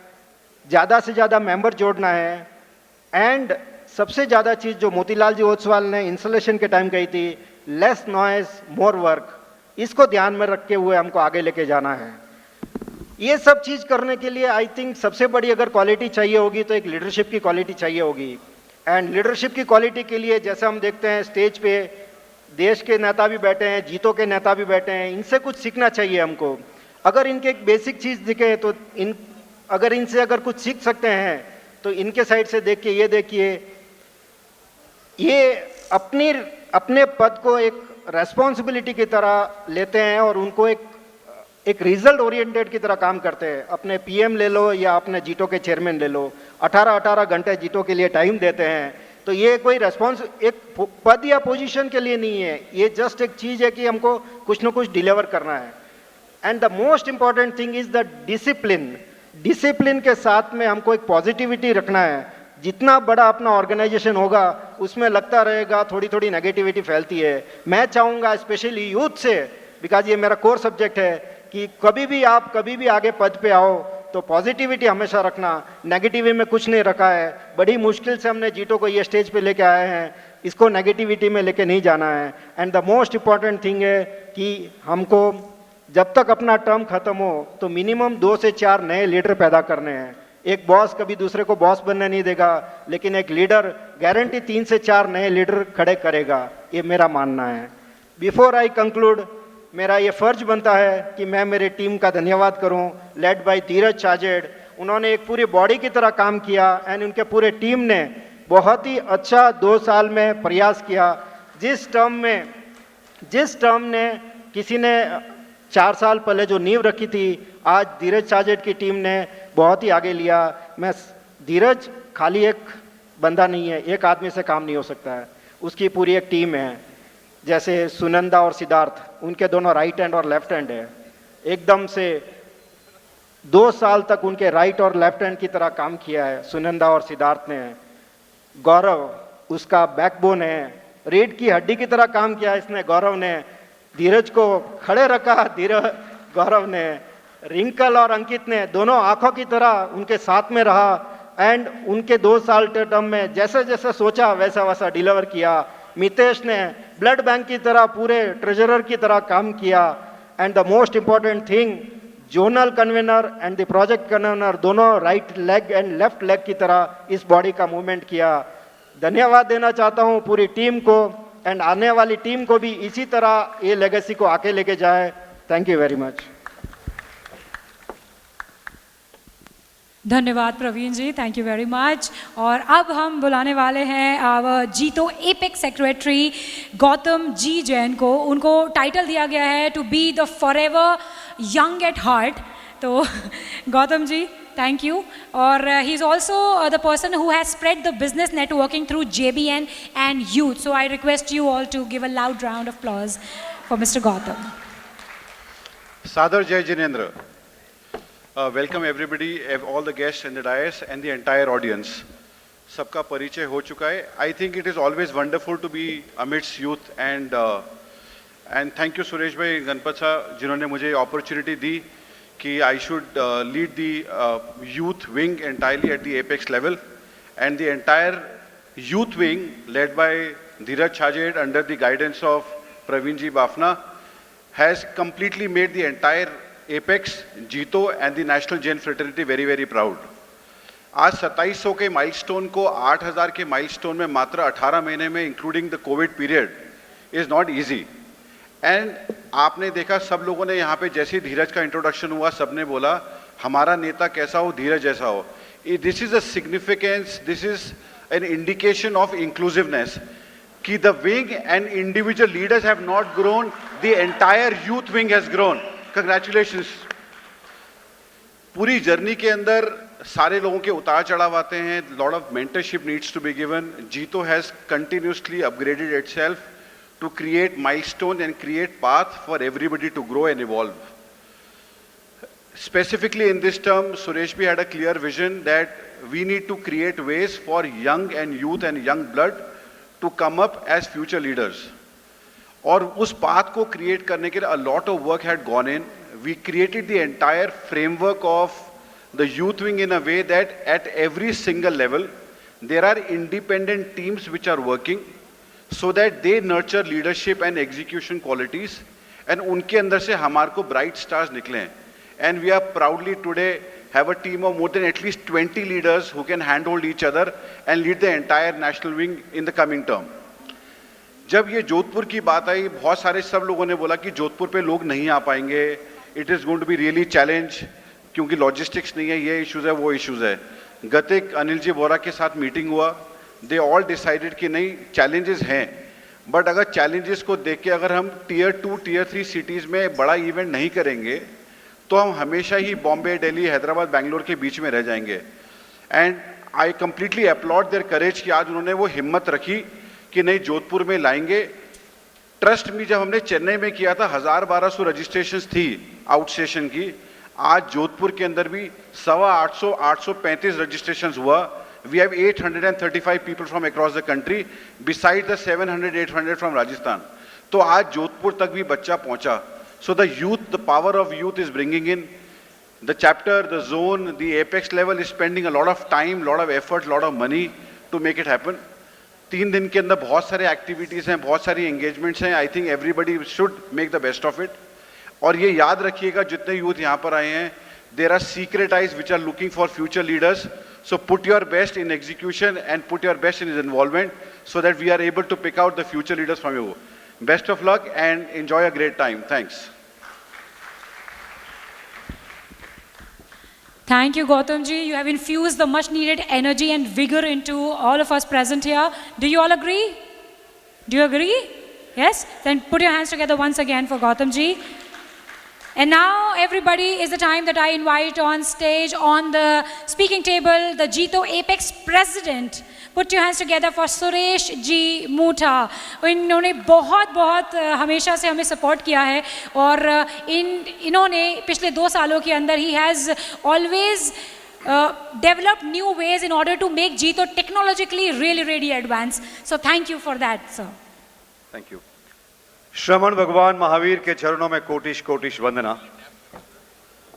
ज़्यादा से ज़्यादा मेंबर जोड़ना है एंड सबसे ज़्यादा चीज़ जो मोतीलाल जी ओसवाल ने इंस्टॉलेशन के टाइम कही थी, लेस नॉइज मोर वर्क, इसको ध्यान में रखते हुए हमको आगे लेके जाना है। ये सब चीज़ करने के लिए आई थिंक सबसे बड़ी अगर क्वालिटी चाहिए होगी तो एक लीडरशिप की क्वालिटी चाहिए होगी। एंड लीडरशिप की क्वालिटी के लिए जैसे हम देखते हैं स्टेज पे देश के नेता भी बैठे हैं, जीतो के नेता भी बैठे हैं, इनसे कुछ सीखना चाहिए हमको। अगर इनके एक बेसिक चीज़ दिखे तो अगर इनसे अगर कुछ सीख सकते हैं तो इनके साइड से देख के ये देखिए, ये अपने पद को एक रेस्पॉन्सिबिलिटी की तरह लेते हैं और उनको एक रिजल्ट ओरिएंटेड की तरह काम करते हैं। अपने पीएम ले लो या अपने जीटो के चेयरमैन ले लो, 18 घंटे जीटो के लिए टाइम देते हैं। तो ये कोई एक पद या पोजीशन के लिए नहीं है, ये जस्ट एक चीज़ है कि हमको कुछ ना कुछ डिलीवर करना है। And the most important thing is the discipline के साथ में हमको एक पॉजिटिविटी रखना है। जितना बड़ा अपना ऑर्गेनाइजेशन होगा उसमें लगता रहेगा थोड़ी नेगेटिविटी फैलती है। मैं चाहूँगा स्पेशली यूथ से, बिकॉज ये मेरा कोर सब्जेक्ट है, कि कभी भी आगे पद पे आओ तो पॉजिटिविटी हमेशा रखना। नेगेटिविटी में कुछ नहीं रखा है, बड़ी मुश्किल से हमने जीटो को ये स्टेज पे लेके आए हैं, इसको नेगेटिविटी में लेके नहीं जाना है। And the most important thing है कि हमको जब तक अपना टर्म खत्म हो तो मिनिमम 2 से 4 नए लीडर पैदा करने हैं। एक बॉस कभी दूसरे को बॉस बनने नहीं देगा, लेकिन एक लीडर गारंटी 3 से 4 नए लीडर खड़े करेगा, ये मेरा मानना है। बिफोर आई कंक्लूड, मेरा ये फर्ज बनता है कि मैं मेरे टीम का धन्यवाद करूं, लेड बाय धीरज चाजेड। उन्होंने एक पूरी बॉडी की तरह काम किया एंड उनके पूरे टीम ने बहुत ही अच्छा 2 साल में प्रयास किया। जिस टर्म में किसी ने 4 साल पहले जो नींव रखी थी, आज धीरज चाजेड की टीम ने बहुत ही आगे लिया। धीरज खाली एक बंदा नहीं है, एक आदमी से काम नहीं हो सकता है, उसकी पूरी एक टीम है। जैसे सुनंदा और सिद्धार्थ, उनके दोनों राइट हैंड और लेफ्ट हैंड है, एकदम से 2 साल तक उनके राइट और लेफ्ट हैंड की तरह काम किया है सुनंदा और सिद्धार्थ ने। गौरव उसका बैकबोन है, रीढ़ की हड्डी की तरह काम किया इसने गौरव ने। धीरज को खड़े रखा गौरव ने। रिंकल और अंकित ने दोनों आंखों की तरह उनके साथ में रहा एंड उनके 2 साल टर्म में जैसे जैसे सोचा वैसा वैसा डिलीवर किया। मितेश ने ब्लड बैंक की तरह पूरे ट्रेजरर की तरह काम किया and the most important thing, zonal convener and the project convener दोनों right leg and left leg की तरह इस बॉडी का मूवमेंट किया। धन्यवाद देना चाहता हूं पूरी टीम को एंड आने वाली टीम को भी इसी तरह ये लेगेसी को आगे लेके जाए। Thank you very much. धन्यवाद Praveen ji, thank you very much. और अब हम बुलाने वाले हैं जीतो एपेक्स सेक्रेटरी गौतम जी जैन को। उनको टाइटल दिया गया है to be the forever young at heart. तो गौतम जी, thank you. और he is also the person who has spread the business networking through JBN and youth. So I request you all to give a loud round of applause for Mr. Gautam. Sadar Jai Jinendra. Welcome everybody, all the guests and the dais and the entire audience. सबका परिचय हो चुका है. I think it is always wonderful to be amidst youth and thank you Suresh भाई, गणपत साहब जिन्होंने मुझे opportunity दी कि I should lead the youth wing entirely at the apex level, and the entire youth wing led by Dheeraj Chhajet under the guidance of Praveen Ji Bafna has completely made the entire apex, Jito and the National Jain Fraternity very very proud. आज 2700 के milestone को 8000 के milestone में मात्र 18 महीने में including the Covid period is not easy. And आपने देखा सब लोगों ने यहाँ पे जैसे ही धीरज का इंट्रोडक्शन हुआ सबने बोला हमारा नेता कैसा हो, धीरज जैसा हो। This is a significance, this is an indication of inclusiveness कि the wing and individual leaders have not grown, the entire youth wing has grown. Congratulations. पूरी जर्नी के अंदर सारे लोगों के उतार चढ़ाव आते हैं, lot of mentorship needs to be given. JITO has continuously upgraded itself to create milestone and create path for everybody to grow and evolve. Specifically in this term, Suresh bhi had a clear vision that we need to create ways for young and youth and young blood to come up as future leaders. और उस path को create करने के लिए a lot of work had gone in. We created the entire framework of the youth wing in a way that at every single level there are independent teams which are working so that they nurture leadership and execution qualities, and उनके अंदर से हमारे को bright stars निकले हैं. And we are proudly today have a team of more than at least 20 leaders who can handhold each other and lead the entire national wing in the coming term. जब ये जोधपुर की बात आई, बहुत सारे सब लोगों ने बोला कि जोधपुर पे लोग नहीं आ पाएंगे, it is going to be really challenge क्योंकि logistics नहीं है, ये issues है, वो issues है. गतिक अनिल जी बोरा के साथ मीटिंग हुआ, दे ऑल डिसाइडेड कि नहीं चैलेंजेस हैं, बट अगर चैलेंजेस को देख के अगर हम टियर 2 टियर 3 सिटीज़ में बड़ा इवेंट नहीं करेंगे तो हम हमेशा ही बॉम्बे, दिल्ली, हैदराबाद, बेंगलोर के बीच में रह जाएंगे. And I completely applaud their courage कि आज उन्होंने वो हिम्मत रखी कि नहीं जोधपुर में लाएंगे. ट्रस्ट में जब हमने चेन्नई में किया था 1000-1200 रजिस्ट्रेशन थी आउट स्टेशन की, आज जोधपुर के अंदर भी 835 रजिस्ट्रेशन हुआ. We have 835 people from across the country, besides the 700-800 from Rajasthan. तो आज जोधपुर तक भी बच्चा पहुंचा. So the youth, the power of youth is bringing in the chapter, the zone, the apex level is spending a lot of time, lot of effort, lot of money to make it happen. 3 दिन के अंदर बहुत सारे activities हैं, बहुत सारी engagements हैं. I think everybody should make the best of it. और ये याद रखिएगा जितने यूथ यहाँ पर आए हैं, there are secret eyes which are looking for future leaders. So put your best in execution and put your best in his involvement so that we are able to pick out the future leaders from you. Best of luck and enjoy a great time. Thanks. Thank you, Gautam ji. You have infused the much needed energy and vigor into all of us present here. Do you all agree? Do you agree? Yes? Then put your hands together once again for Gautam ji. And now, everybody, is the time that I invite on stage, on the speaking table, the Jito Apex President. Put your hands together for Suresh G. Mootha. इन्होंने बहुत बहुत हमेशा से हमें support किया है और इन्होंने पिछले 2 सालों के अंदर he has always developed new ways in order to make Jito technologically really advanced. So thank you for that, sir. Thank you. श्रवण भगवान महावीर के चरणों में कोटिश कोटिश वंदना।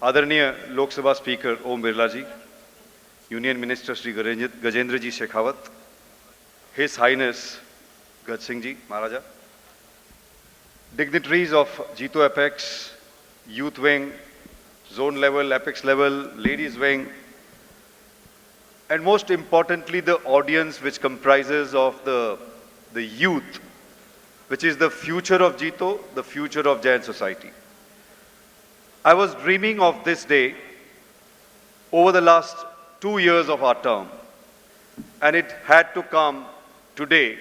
आदरणीय Lok Sabha speaker Om Birla ji, union minister Shri Gajendra ji Shekhawat, his highness Gaj Singh ji Maharaja, dignitaries of Jito Apex, youth wing, zone level, Apex level, ladies wing, and most importantly the audience which comprises of the youth, which is the future of Jito, the future of Jain society. I was dreaming of this day over the last 2 years of our term, and it had to come today,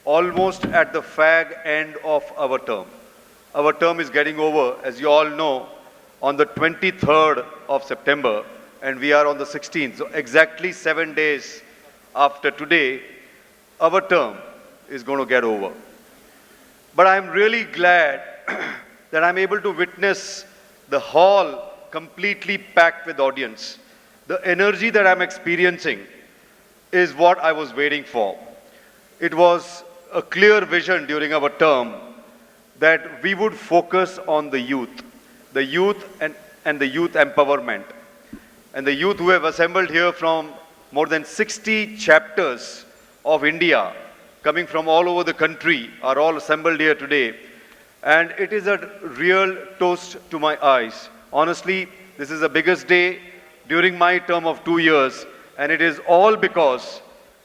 almost at the fag end of our term. Our term is getting over, as you all know, on the 23rd of September, and we are on the 16th. So exactly 7 days after today, our term is going to get over. But I'm really glad that I'm able to witness the hall completely packed with audience. The energy that I'm experiencing is what I was waiting for. It was a clear vision during our term that we would focus on the youth and the youth empowerment. And the youth who have assembled here from more than 60 chapters of India, coming from all over the country, are all assembled here today. And it is a real toast to my eyes. Honestly, this is the biggest day during my term of 2 years, and it is all because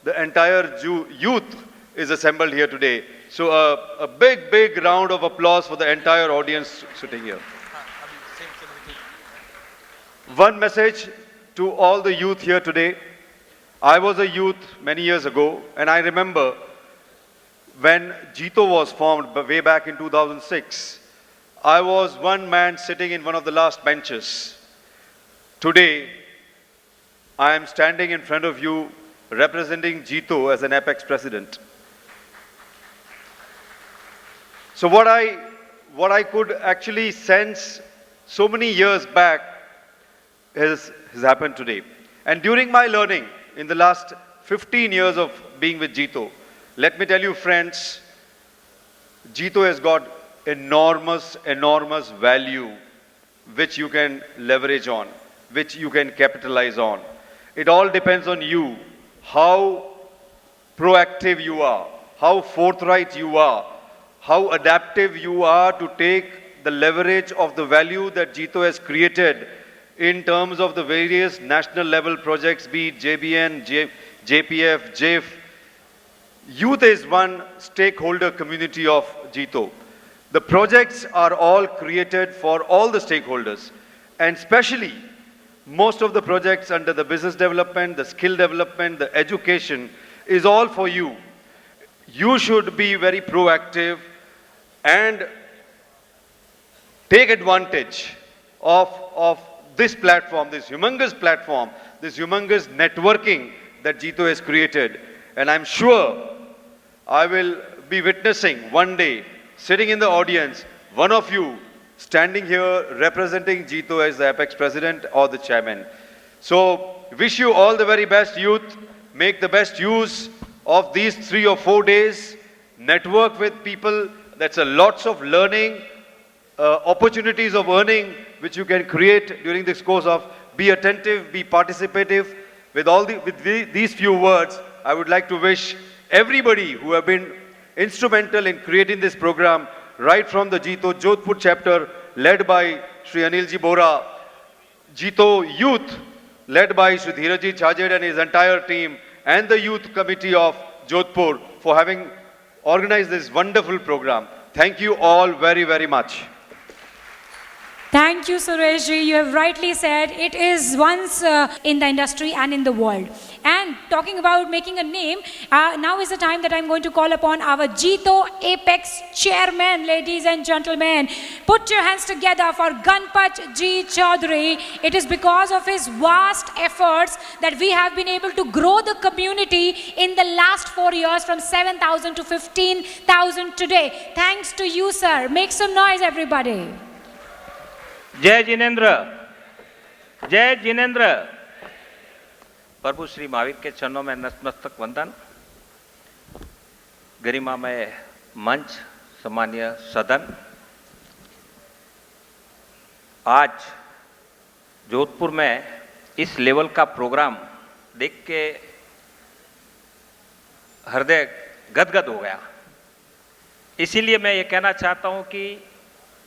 the entire youth is assembled here today. So a big round of applause for the entire audience sitting here. One message to all the youth here today. I was a youth many years ago, and I remember when Jito was formed way back in 2006, I was one man sitting in one of the last benches. Today, I am standing in front of you representing Jito as an Apex president. So what I could actually sense so many years back has happened today. And during my learning in the last 15 years of being with Jito, let me tell you friends, Jito has got enormous value which you can leverage on, which you can capitalize on. It all depends on you, how proactive you are, how forthright you are, how adaptive you are to take the leverage of the value that Jito has created in terms of the various national level projects, be it JBN, JPF, JIF. Youth is one stakeholder community of Jito. The projects are all created for all the stakeholders, and especially most of the projects under the business development, the skill development, the education is all for you. You should be very proactive and take advantage of this platform, this humongous networking that Jito has created. And I'm sure I will be witnessing one day, sitting in the audience, one of you standing here representing Jito as the Apex president or the chairman. So wish you all the very best, youth. Make the best use of these 3 or 4 days. Network with people. That's a lots of learning, opportunities of earning which you can create during this course of. Be attentive, be participative. With these few words, I would like to wish everybody who have been instrumental in creating this program, right from the Jito Jodhpur chapter led by Sri Anilji Bora, Jito Youth led by Sri Dhiraji Chajed and his entire team, and the Youth Committee of Jodhpur for having organized this wonderful program. Thank you all very much. Thank you, Suresh ji. You have rightly said it is once in the industry and in the world. And talking about making a name, now is the time that I'm going to call upon our Jito Apex chairman, ladies and gentlemen. Put your hands together for Ganpat Ji Chaudhary. It is because of his vast efforts that we have been able to grow the community in the last 4 years from 7,000 to 15,000 today. Thanks to you, sir. Make some noise, everybody. जय जिनेंद्र, जय जिनेंद्र। प्रभु श्री महावीर के चरणों में नतमस्तक वंदन। गरिमामय मंच, सम्मानीय सदन, आज जोधपुर में इस लेवल का प्रोग्राम देख के हृदय गदगद हो गया। इसीलिए मैं ये कहना चाहता हूँ कि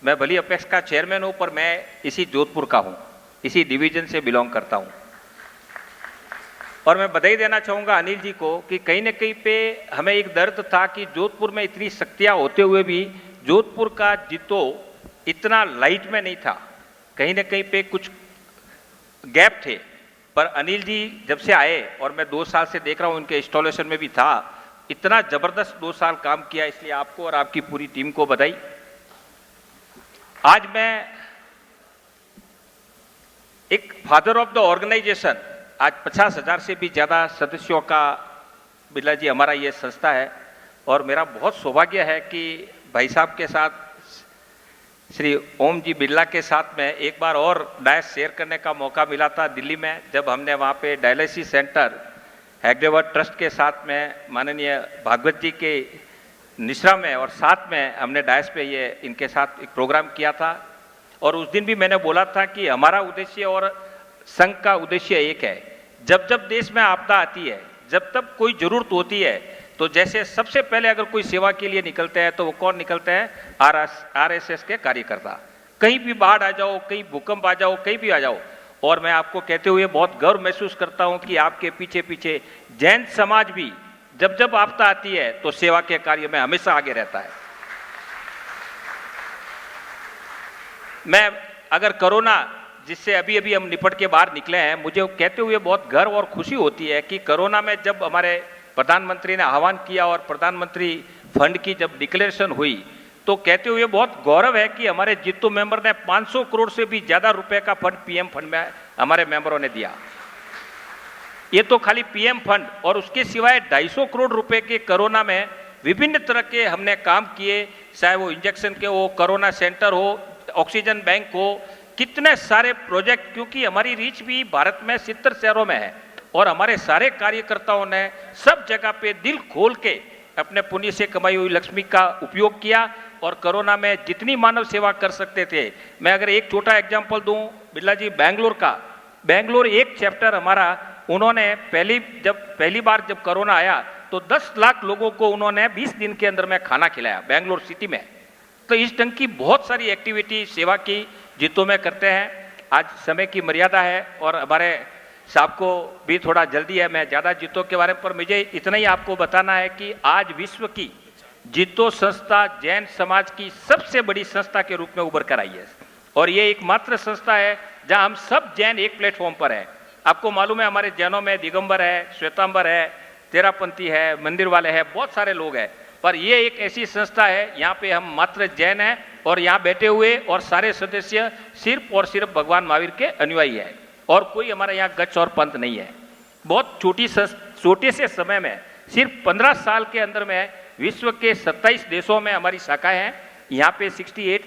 मैं भली अपेक्स का चेयरमैन हूं, पर मैं इसी जोधपुर का हूं, इसी डिवीजन से बिलोंग करता हूं। और मैं बधाई देना चाहूँगा अनिल जी को कि कहीं न कहीं पे हमें एक दर्द था कि जोधपुर में इतनी शक्तियाँ होते हुए भी जोधपुर का जितो इतना लाइट में नहीं था, कहीं न कहीं पे कुछ गैप थे। पर अनिल जी जब से आए और मैं 2 साल से देख रहा हूँ, उनके इंस्टॉलेशन में भी था, इतना ज़बरदस्त 2 साल काम किया, इसलिए आपको और आपकी पूरी टीम को बधाई। आज मैं एक फादर ऑफ द ऑर्गेनाइजेशन, आज 50,000 से भी ज़्यादा सदस्यों का बिरला जी हमारा ये संस्था है, और मेरा बहुत सौभाग्य है कि भाई साहब के साथ श्री ओम जी बिरला के साथ में एक बार और डायस शेयर करने का मौका मिला था दिल्ली में, जब हमने वहाँ पे डायलिसिस सेंटर हेगडेवर ट्रस्ट के साथ में माननीय भागवत जी के निश्रा में और साथ में हमने डायस पे ये इनके साथ एक प्रोग्राम किया था। और उस दिन भी मैंने बोला था कि हमारा उद्देश्य और संघ का उद्देश्य एक है। जब जब देश में आपदा आती है, जब तब कोई ज़रूरत होती है, तो जैसे सबसे पहले अगर कोई सेवा के लिए निकलते हैं तो वो कौन निकलते हैं? RSS के कार्यकर्ता। कहीं भी बाढ़ आ जाओ, कहीं भूकंप आ जाओ, कहीं भी आ जाओ, और मैं आपको कहते हुए बहुत गर्व महसूस करता हूँ कि आपके पीछे पीछे जैन समाज भी जब जब आपदा आती है तो सेवा के कार्य में हमेशा आगे रहता है। मैं अगर कोरोना जिससे अभी अभी हम निपट के बाहर निकले हैं, मुझे कहते हुए बहुत गर्व और खुशी होती है कि कोरोना में जब हमारे प्रधानमंत्री ने आह्वान किया और प्रधानमंत्री फंड की जब डिक्लेरेशन हुई, तो कहते हुए बहुत गौरव है कि हमारे जितो मेंबर ने 500 करोड़ से भी ज़्यादा रुपए का फंड पीएम फंड में हमारे मेंबरों ने दिया। ये तो खाली पीएम फंड, और उसके सिवाय 250 करोड़ रुपए के कोरोना में विभिन्न तरह के हमने काम किए, चाहे वो इंजेक्शन के हो, कोरोना सेंटर हो, ऑक्सीजन बैंक हो, कितने सारे प्रोजेक्ट, क्योंकि हमारी रीच भी भारत में 70 शहरों में है, और हमारे सारे कार्यकर्ताओं ने सब जगह पे दिल खोल के अपने पुण्य से कमाई हुई लक्ष्मी का उपयोग किया और कोरोना में जितनी मानव सेवा कर सकते थे। मैं अगर एक छोटा एग्जाम्पल दूं, बिरला जी, बेंगलोर का, बेंगलोर एक चैप्टर हमारा, उन्होंने पहली बार जब कोरोना आया तो 10 लाख लोगों को उन्होंने 20 दिन के अंदर में खाना खिलाया बेंगलोर सिटी में। तो इस ढंग की बहुत सारी एक्टिविटी सेवा की जितों में करते हैं। आज समय की मर्यादा है और हमारे साहब को भी थोड़ा जल्दी है, मैं ज़्यादा जितों के बारे पर मुझे इतना ही आपको बताना है कि आज विश्व की जितो संस्था जैन समाज की सबसे बड़ी संस्था के रूप में उभर कर आई है, और ये एकमात्र संस्था है जहां हम सब जैन एक प्लेटफॉर्म पर हैं। आपको मालूम है हमारे जैनों में दिगंबर है, श्वेतांबर है, तेरापंथी है, मंदिर वाले हैं, बहुत सारे लोग हैं, पर ये एक ऐसी संस्था है यहाँ पे हम मात्र जैन हैं, और यहाँ बैठे हुए और सारे सदस्य सिर्फ और सिर्फ भगवान महावीर के अनुयायी है, और कोई हमारे यहाँ गच्छ और पंथ नहीं है। बहुत छोटे से समय में सिर्फ 15 साल के अंदर में विश्व के 27 देशों में हमारी शाखाएं हैं। यहाँ पे 68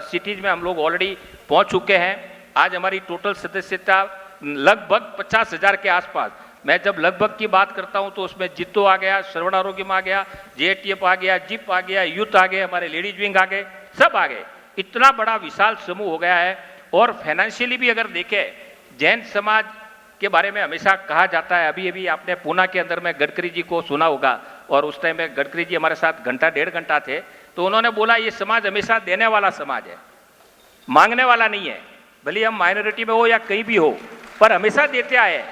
सिटीज में हम लोग ऑलरेडी पहुँच चुके हैं। आज हमारी टोटल सदस्यता लगभग 50,000 के आसपास। मैं जब लगभग की बात करता हूँ तो उसमें जितो आ गया, श्रवण आरोग्यम आ गया, JTF आ गया, जिप आ गया, यूथ आ गए, हमारे लेडीज विंग आ गए, सब आ गए। इतना बड़ा विशाल समूह हो गया है। और फाइनेंशियली भी अगर देखें, जैन समाज के बारे में हमेशा कहा जाता है, अभी अभी आपने पूना के अंदर में गडकरी जी को सुना होगा, और उस टाइम में गडकरी जी हमारे साथ घंटा 1.5 घंटा थे, तो उन्होंने बोला ये समाज हमेशा देने वाला समाज है, मांगने वाला नहीं है। भले हम माइनॉरिटी में हो या कहीं भी हो, पर हमेशा देते आए।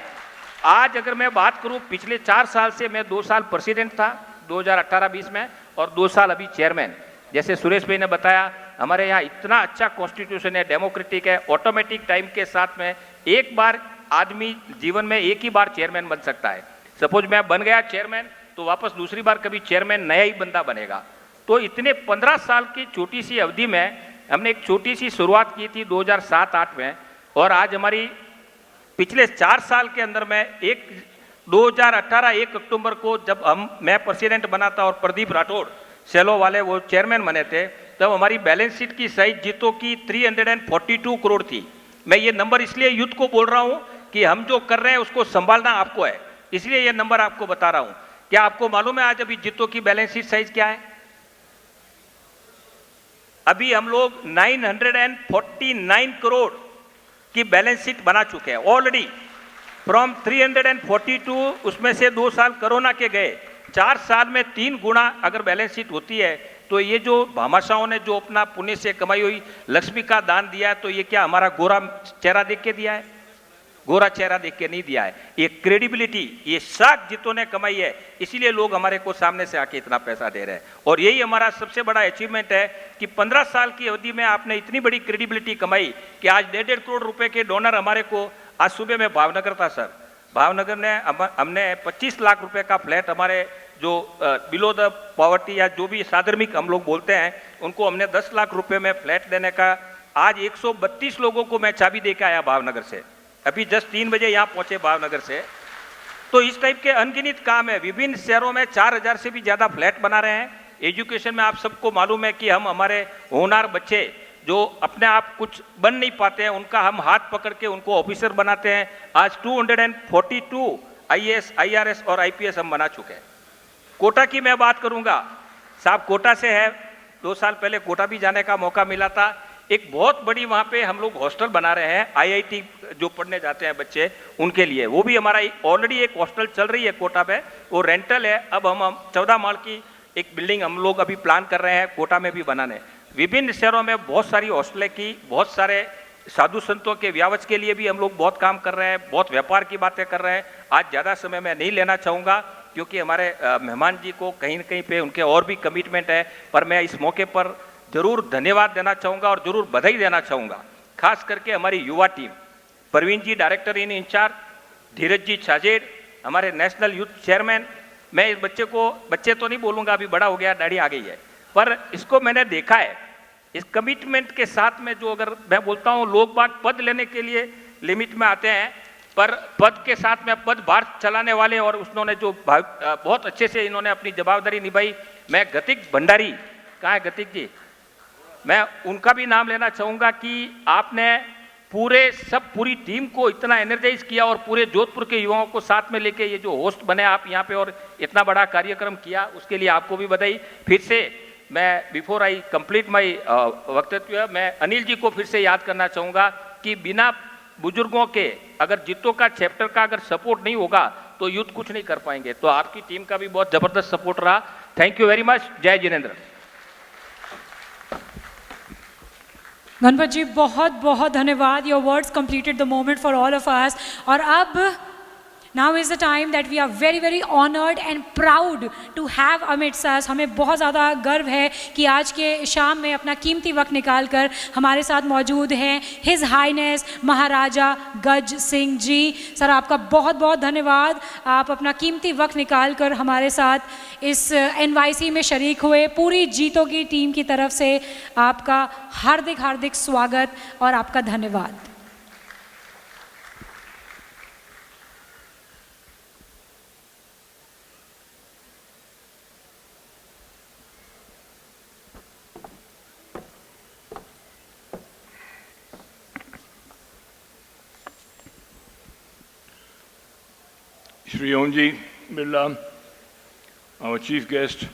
आज अगर मैं बात करूं, पिछले 4 साल से मैं 2 साल प्रेसिडेंट था 2018-20 में, और 2 साल अभी चेयरमैन। जैसे सुरेश भाई ने बताया हमारे यहाँ इतना अच्छा कॉन्स्टिट्यूशन है, डेमोक्रेटिक है, ऑटोमेटिक टाइम के साथ में एक बार आदमी जीवन में एक ही बार चेयरमैन बन सकता है। सपोज मैं बन गया चेयरमैन तो वापस दूसरी बार कभी चेयरमैन नया ही बंदा बनेगा। तो इतने 15 साल की छोटी सी अवधि में हमने एक छोटी सी शुरुआत की थी 2007-8 में, और आज हमारी पिछले 4 साल के अंदर में 2018 1 अक्टूबर को जब मैं प्रेसिडेंट बना था और प्रदीप राठौड़ सेलो वाले वो चेयरमैन बने थे, तब हमारी बैलेंस शीट की साइज जीतो की 342 करोड़ थी। मैं ये नंबर इसलिए यूथ को बोल रहा हूं कि हम जो कर रहे हैं उसको संभालना आपको है, इसलिए ये नंबर आपको बता रहा हूं। क्या आपको मालूम है आज अभी जीतो की बैलेंस शीट साइज क्या है? अभी हम लोग 949 करोड़ की बैलेंस शीट बना चुके हैं ऑलरेडी फ्रॉम 342। उसमें से 2 साल कोरोना के गए, 4 साल में 3 गुना अगर बैलेंस शीट होती है तो ये जो भामाशाहों ने जो अपना पुण्य से कमाई हुई लक्ष्मी का दान दिया है, तो ये क्या हमारा गोरा चेहरा देख के दिया है? गोरा चेहरा देख के नहीं दिया है। ये क्रेडिबिलिटी, ये साख जीतों ने कमाई है, इसीलिए लोग हमारे को सामने से आके इतना पैसा दे रहे हैं। और यही हमारा सबसे बड़ा अचीवमेंट है कि 15 साल की अवधि में आपने इतनी बड़ी क्रेडिबिलिटी कमाई कि आज 1.5 करोड़ रुपए के डोनर हमारे को, आज सुबह में भावनगर था सर, भावनगर ने हमने 25 लाख रुपए का फ्लैट हमारे जो बिलो द पॉवर्टी या जो भी साधर्मिक हम लोग बोलते हैं उनको हमने 10 लाख रुपए में फ्लैट देने का, आज 132 लोगों को मैं चाबी दे के आया भावनगर से, अभी जस्ट 3 बजे यहाँ पहुंचे भावनगर से। तो इस टाइप के अनगिनत काम है। विभिन्न शहरों में 4000 से भी ज्यादा फ्लैट बना रहे हैं। एजुकेशन में आप सबको मालूम है कि हम हमारे होनहार बच्चे जो अपने आप कुछ बन नहीं पाते हैं उनका हम हाथ पकड़ के उनको ऑफिसर बनाते हैं। आज 242 IAS, IRS और IPS हम बना चुके हैं। कोटा की मैं बात करूंगा, साहब कोटा से है, 2 साल पहले कोटा भी जाने का मौका मिला था। एक बहुत बड़ी वहाँ पे हम लोग हॉस्टल बना रहे हैं, IIT जो पढ़ने जाते हैं बच्चे उनके लिए, वो भी हमारा ऑलरेडी एक हॉस्टल चल रही है कोटा पे, वो रेंटल है। अब हम 14 माल की एक बिल्डिंग हम लोग अभी प्लान कर रहे हैं कोटा में भी बनाने। विभिन्न शहरों में बहुत सारी हॉस्टलें की, बहुत सारे साधु संतों के व्यावच के लिए भी हम लोग बहुत काम कर रहे हैं, बहुत व्यापार की बातें कर रहे हैं। आज ज़्यादा समय मैं नहीं लेना चाहूँगा क्योंकि हमारे मेहमान जी को कहीं न कहीं पे उनके और भी कमिटमेंट है, पर मैं इस मौके पर जरूर धन्यवाद देना चाहूँगा और जरूर बधाई देना चाहूँगा। खास करके हमारी युवा टीम, Praveen ji director in in charge, Dheeraj ji Chhajed हमारे नेशनल यूथ चेयरमैन। मैं इस बच्चे को, बच्चे तो नहीं बोलूँगा, अभी बड़ा हो गया, दाढ़ी आ गई है, पर इसको मैंने देखा है इस कमिटमेंट के साथ में। जो अगर मैं बोलता हूँ लोग बाग पद लेने के लिए लिमिट में आते हैं, पर पद के साथ में पद बार चलाने वाले, और उन्होंने जो बहुत अच्छे से इन्होंने अपनी जवाबदारी निभाई। मैं गतिक भंडारी, कहाँ है गतिक जी, मैं उनका भी नाम लेना चाहूँगा कि आपने पूरी टीम को इतना एनर्जाइज किया और पूरे जोधपुर के युवाओं को साथ में लेके ये जो होस्ट बने आप यहाँ पे और इतना बड़ा कार्यक्रम किया, उसके लिए आपको भी बधाई। फिर से मैं बिफोर आई कंप्लीट माई वक्तव्य, मैं अनिल जी को फिर से याद करना चाहूँगा कि बिना बुजुर्गों के अगर जीतो का चैप्टर का अगर सपोर्ट नहीं होगा तो यूथ कुछ नहीं कर पाएंगे। तो आपकी टीम का भी बहुत जबरदस्त सपोर्ट रहा। Thank you very much. जय जिनेंद्र। गणपत जी बहुत बहुत धन्यवाद। Your words completed the moment for all of us. और अब now is the time that we are very very honoured and proud to have amidst us. हमें बहुत ज़्यादा गर्व है कि आज के शाम में अपना कीमती वक्त निकाल कर हमारे साथ मौजूद हैं हिज हाईनेस महाराजा गज सिंह जी। सर आपका बहुत बहुत धन्यवाद, आप अपना कीमती वक्त निकाल कर हमारे साथ इस NYC में शरीक हुए। पूरी जीतों की टीम की तरफ से आपका हार्दिक हार्दिक स्वागत और आपका धन्यवाद। Shri Omji Birla, our chief guest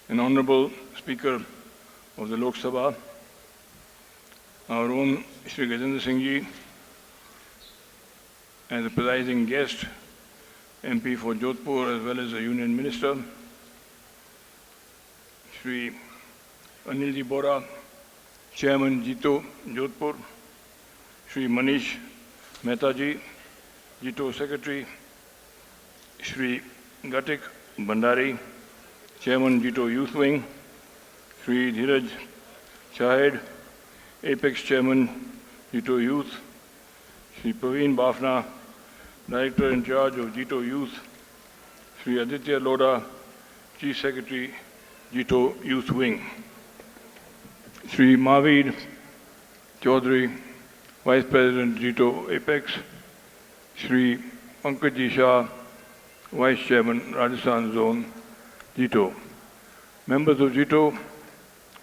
and honorable speaker of the Lok Sabha, our own Shri Gajendra Singh Ji, and the presiding guest, MP for Jodhpur as well as the Union Minister, Shri Anil Ji Bora, Chairman Jito Jodhpur, Shri Manish Mehta Ji, Jito Secretary, Shri Gatik Bhandari, Chairman Jito Youth Wing, Shri Dhiraj Shahid, Apex Chairman, Jito Youth, Shri Praveen Bafna, Director in charge of Jito Youth, Shri Aditya Loda, Chief Secretary, Jito Youth Wing, Shri Mavid Chaudhary, Vice President, Jito Apex, Shri Pankaj Shah, Vice Chairman, Rajasthan Zone, Jito. Members of Jito,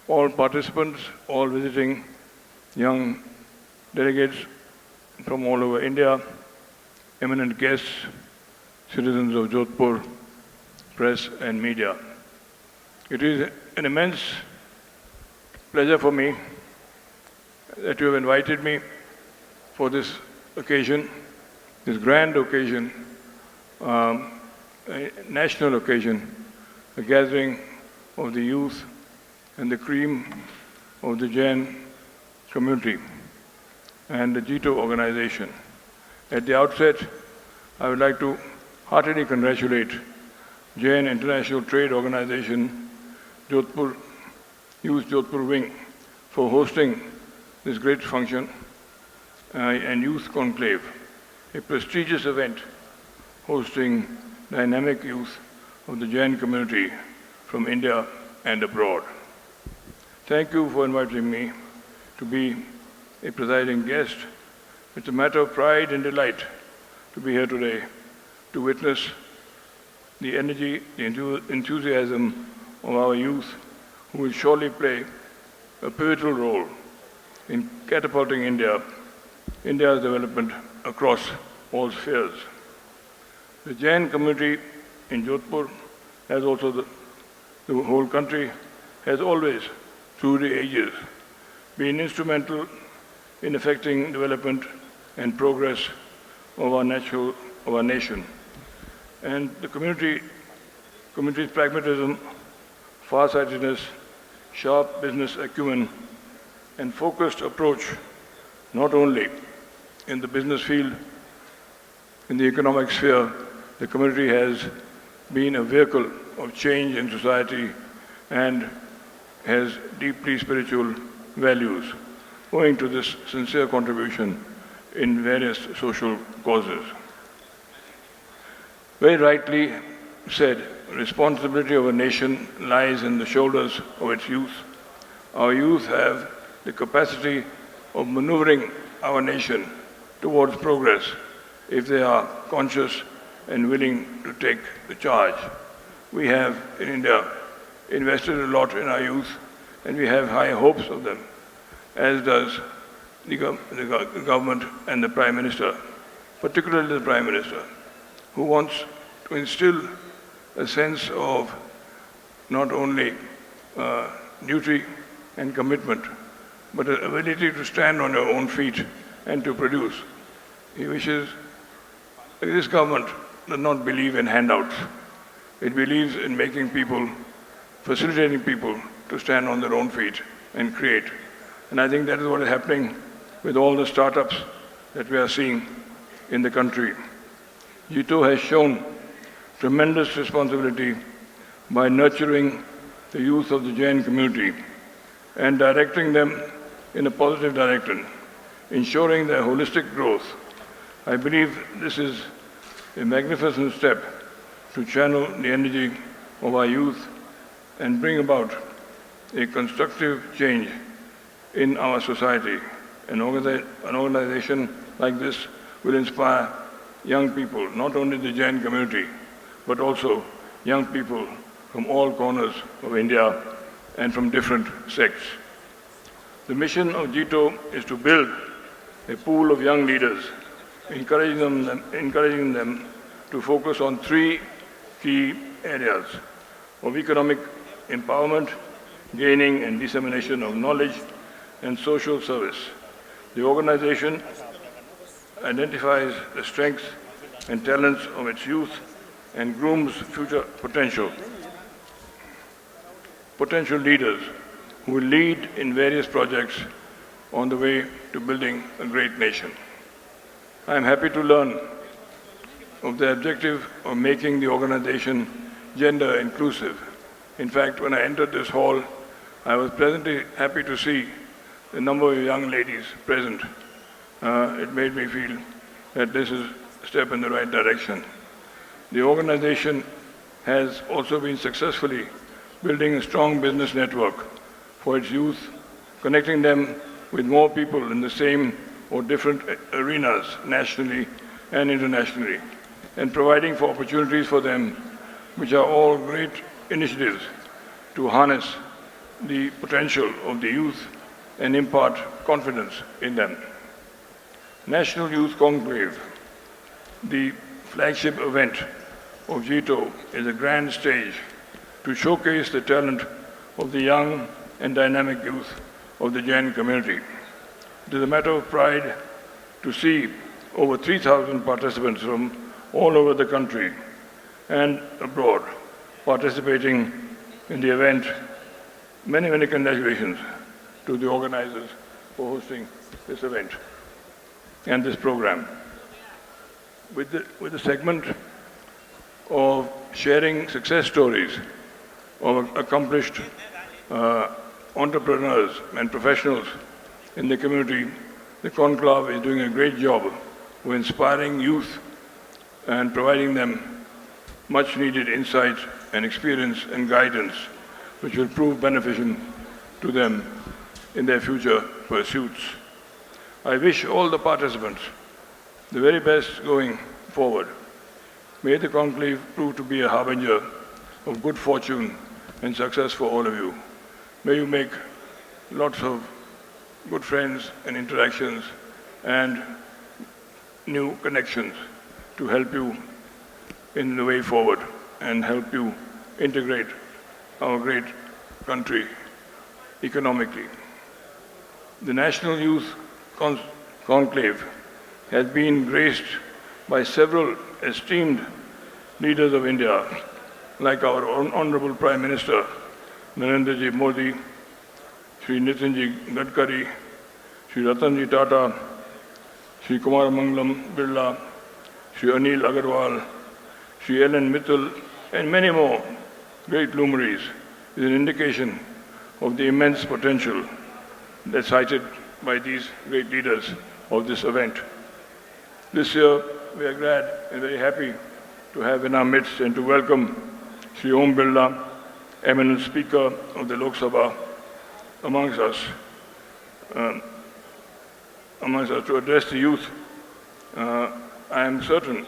all participants, all visiting young delegates from all over India, eminent guests, citizens of Jodhpur, press and media. It is an immense pleasure for me that you have invited me for this occasion, this grand occasion, a national occasion, a gathering of the youth and the cream of the Jain community and the Jito organization. At the outset, I would like to heartily congratulate Jain International Trade Organization, Jodhpur, Youth Jodhpur Wing, for hosting this great function and Youth Conclave, a prestigious event hosting dynamic youth of the Jain community from India and abroad. Thank you for inviting me to be a presiding guest. It's a matter of pride and delight to be here today to witness the energy, the enthusiasm of our youth, who will surely play a pivotal role in catapulting India's development across all spheres. The Jain community in Jodhpur, as also the whole country, has always, through the ages, been instrumental in affecting development and progress of our nation. And the community's pragmatism, far-sightedness, sharp business acumen, and focused approach, not only in the business field, in the economic sphere, the community has been a vehicle of change in society and has deeply spiritual values, owing to this sincere contribution in various social causes. Very rightly said, responsibility of a nation lies in the shoulders of its youth. Our youth have the capacity of maneuvering our nation towards progress if they are conscious and willing to take the charge. We have, in India, invested a lot in our youth, and we have high hopes of them, as does the government and the Prime Minister, particularly the Prime Minister, who wants to instill a sense of not only duty and commitment, but an ability to stand on your own feet and to produce. He wishes, this government does not believe in handouts. It believes in making people, facilitating people to stand on their own feet and create. And I think that is what is happening with all the startups that we are seeing in the country. Jito has shown tremendous responsibility by nurturing the youth of the Jain community and directing them in a positive direction, ensuring their holistic growth. I believe this is a magnificent step to channel the energy of our youth and bring about a constructive change in our society. An organization like this will inspire young people, not only the Jain community, but also young people from all corners of India and from different sects. The mission of Jito is to build a pool of young leaders, encouraging them to focus on three key areas of economic empowerment, gaining and dissemination of knowledge, and social service. The organization identifies the strengths and talents of its youth and grooms future potential leaders who will lead in various projects on the way to building a great nation. I am happy to learn of the objective of making the organization gender inclusive. In fact, when I entered this hall, I was presently happy to see the number of young ladies present. It made me feel that this is a step in the right direction. The organization has also been successfully building a strong business network for its youth, connecting them with more people in the same or different arenas, nationally and internationally, and providing for opportunities for them, which are all great initiatives to harness the potential of the youth and impart confidence in them. National Youth Conclave, the flagship event of JITO, is a grand stage to showcase the talent of the young and dynamic youth of the Jain community. It is a matter of pride to see over 3,000 participants from all over the country and abroad participating in the event. Many, many congratulations to the organizers for hosting this event and this program. With the segment of sharing success stories of accomplished entrepreneurs and professionals in the community, the conclave is doing a great job of inspiring youth and providing them much needed insight and experience and guidance which will prove beneficial to them in their future pursuits. I wish all the participants the very best going forward. May the conclave prove to be a harbinger of good fortune and success for all of you. May you make lots of good friends and interactions and new connections to help you in the way forward and help you integrate our great country economically. The National Youth Conclave has been graced by several esteemed leaders of India, like our Honorable Prime Minister, Narendra Ji Modi, Shri Nitin Ji Gadkari, Shri Ratan Ji Tata, Shri Kumar Mangalam Birla, Shri Anil Agarwal, Shri Ellen Mittal, and many more great luminaries, is an indication of the immense potential that's cited by these great leaders of this event. This year, we are glad and very happy to have in our midst and to welcome Shri Om Birla, eminent Speaker of the Lok Sabha, amongst us to address the youth. I am certain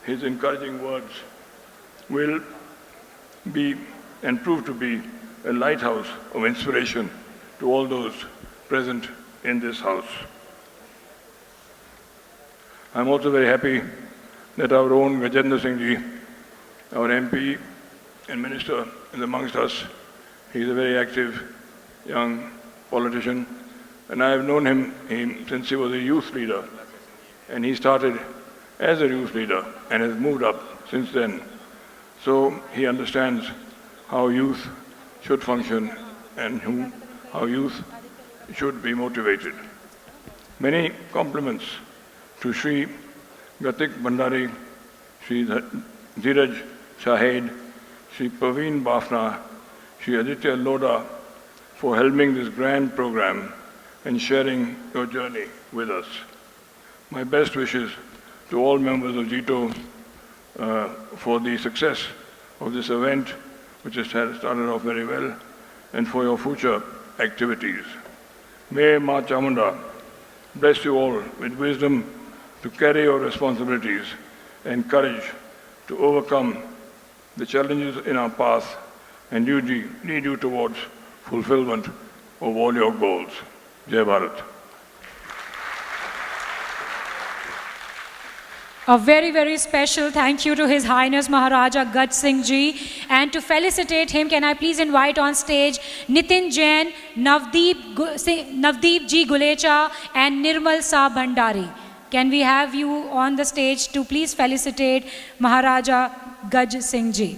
his encouraging words will be and prove to be a lighthouse of inspiration to all those present in this house. I'm also very happy that our own Gajendra Singh Ji, our MP and Minister, is amongst us. He's a very active young politician, and I have known him since he was a youth leader, and he started as a youth leader and has moved up since then. So he understands how youth should function and how youth should be motivated. Many compliments to Shri Gatik Bhandari, Shri Dheeraj Shahid, Shri Praveen Bafna, Shri Aditya Loda for helming this grand program and sharing your journey with us. My best wishes to all members of JITO for the success of this event, which has started off very well, and for your future activities. May Ma Chamunda bless you all with wisdom to carry your responsibilities and courage to overcome the challenges in our path and lead you towards fulfillment of all your goals. Jai Bharat. A very, very special thank you to His Highness Maharaja Gaj Singh Ji. And to felicitate him, can I please invite on stage Nitin Jain, Navdeep Ji Gulecha and Nirmal Sa Bhandari. Can we have you on the stage to please felicitate Maharaja Gaj Singh Ji?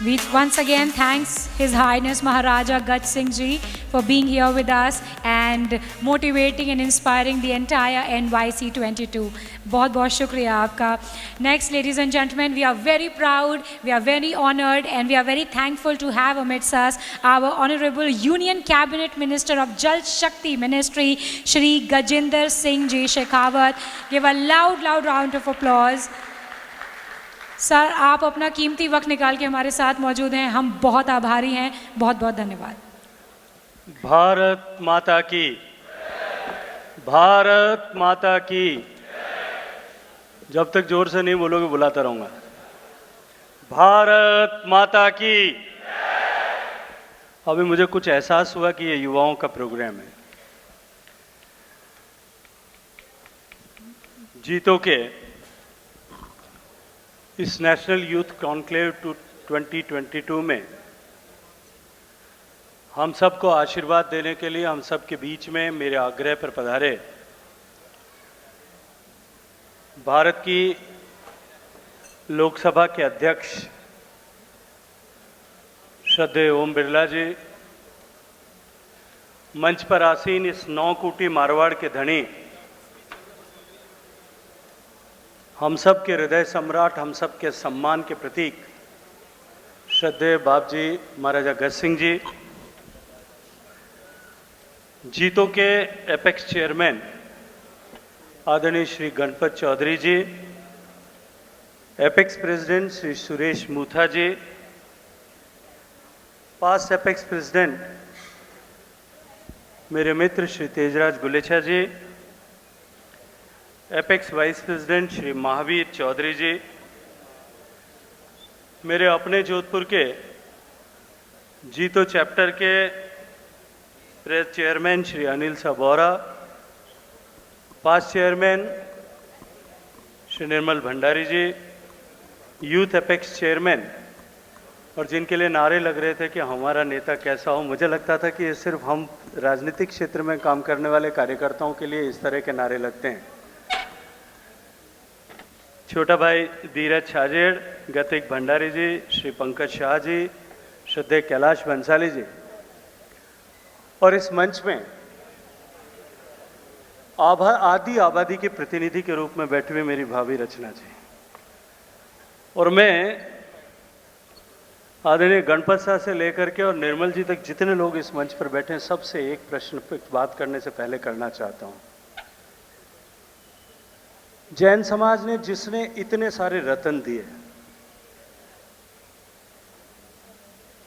We once again thanks His Highness Maharaja Gaj Singh Ji for being here with us and motivating and inspiring the entire NYC 22. बहुत बहुत शुक्रिया आपका. Next, ladies and gentlemen, we are very proud, we are very honored and we are very thankful to have amidst us our Honorable Union Cabinet Minister of Jal Shakti Ministry, Shri Gajinder Singh Ji Shekhawat. Give a loud round of applause. Sir, आप अपना कीमती वक्त निकाल के हमारे साथ मौजूद हैं, हम बहुत आभारी हैं. बहुत बहुत धन्यवाद. भारत माता की, भारत माता की. जब तक जोर से नहीं बोलोगे बुलाता रहूंगा. भारत माता की. अभी मुझे कुछ एहसास हुआ कि ये युवाओं का प्रोग्राम है. जीतो के इस नेशनल यूथ कॉन्क्लेव 2022 में हम सबको आशीर्वाद देने के लिए हम सब के बीच में मेरे आग्रह पर पधारे भारत की लोकसभा के अध्यक्ष श्रद्धेय ओम बिरला जी, मंच पर आसीन इस 9 कोटी मारवाड़ के धनी, हम सब के हृदय सम्राट, हम सब के सम्मान के प्रतीक श्रद्धेय बाप जी महाराजा गज सिंह जी, जीतो के एपेक्स चेयरमैन आदरणीय Shri Ganpat Choudhary ji, apex president Shri Suresh Mutha ji, past apex president मेरे मित्र Shri Tejraj Gulecha ji, apex vice president Shri Mahavir Choudhary ji, मेरे अपने जोधपुर के जीतो चैप्टर के press chairman Shri Anil Sabora, past chairman Shri Nirmal Bhandari ji, youth apex chairman, और जिनके लिए नारे लग रहे थे कि हमारा नेता कैसा हो, मुझे लगता था कि ये सिर्फ हम राजनीतिक क्षेत्र में काम करने वाले कार्यकर्ताओं के लिए इस तरह के नारे लगते हैं. छोटा भाई धीरज छाजेड़, गतिक भंडारी जी, श्री पंकज शाह जी, श्रद्धेय कैलाश बंसाली जी, और इस मंच में आदि आबादी के प्रतिनिधि के रूप में बैठे हुए मेरी भाभी रचना जी, और मैं आदरणीय गणपत साहब से लेकर के और निर्मल जी तक जितने लोग इस मंच पर बैठे हैं, सबसे एक प्रश्न पर बात करने से पहले करना चाहता हूं. जैन समाज ने जिसने इतने सारे रतन दिए,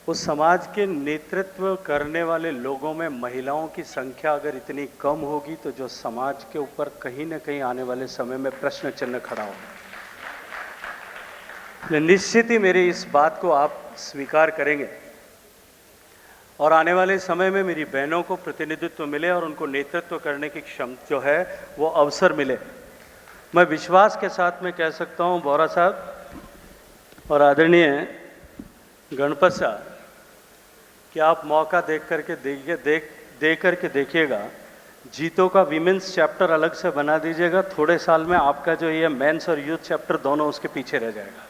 उस समाज के नेतृत्व करने वाले लोगों में महिलाओं की संख्या अगर इतनी कम होगी तो जो समाज के ऊपर कहीं ना कहीं आने वाले समय में प्रश्न चिन्ह खड़ा होगा. निश्चित ही मेरी इस बात को आप स्वीकार करेंगे और आने वाले समय में मेरी बहनों को प्रतिनिधित्व मिले और उनको नेतृत्व करने की क्षमता जो है वो अवसर मिले. मैं विश्वास के साथ में कह सकता हूं बोरा साहब और आदरणीय गणपत साहब कि आप मौका देख करके देखिएगा, जीतो का विमेंस चैप्टर अलग से बना दीजिएगा, थोड़े साल में आपका जो ये मेंस और यूथ चैप्टर दोनों उसके पीछे रह जाएगा.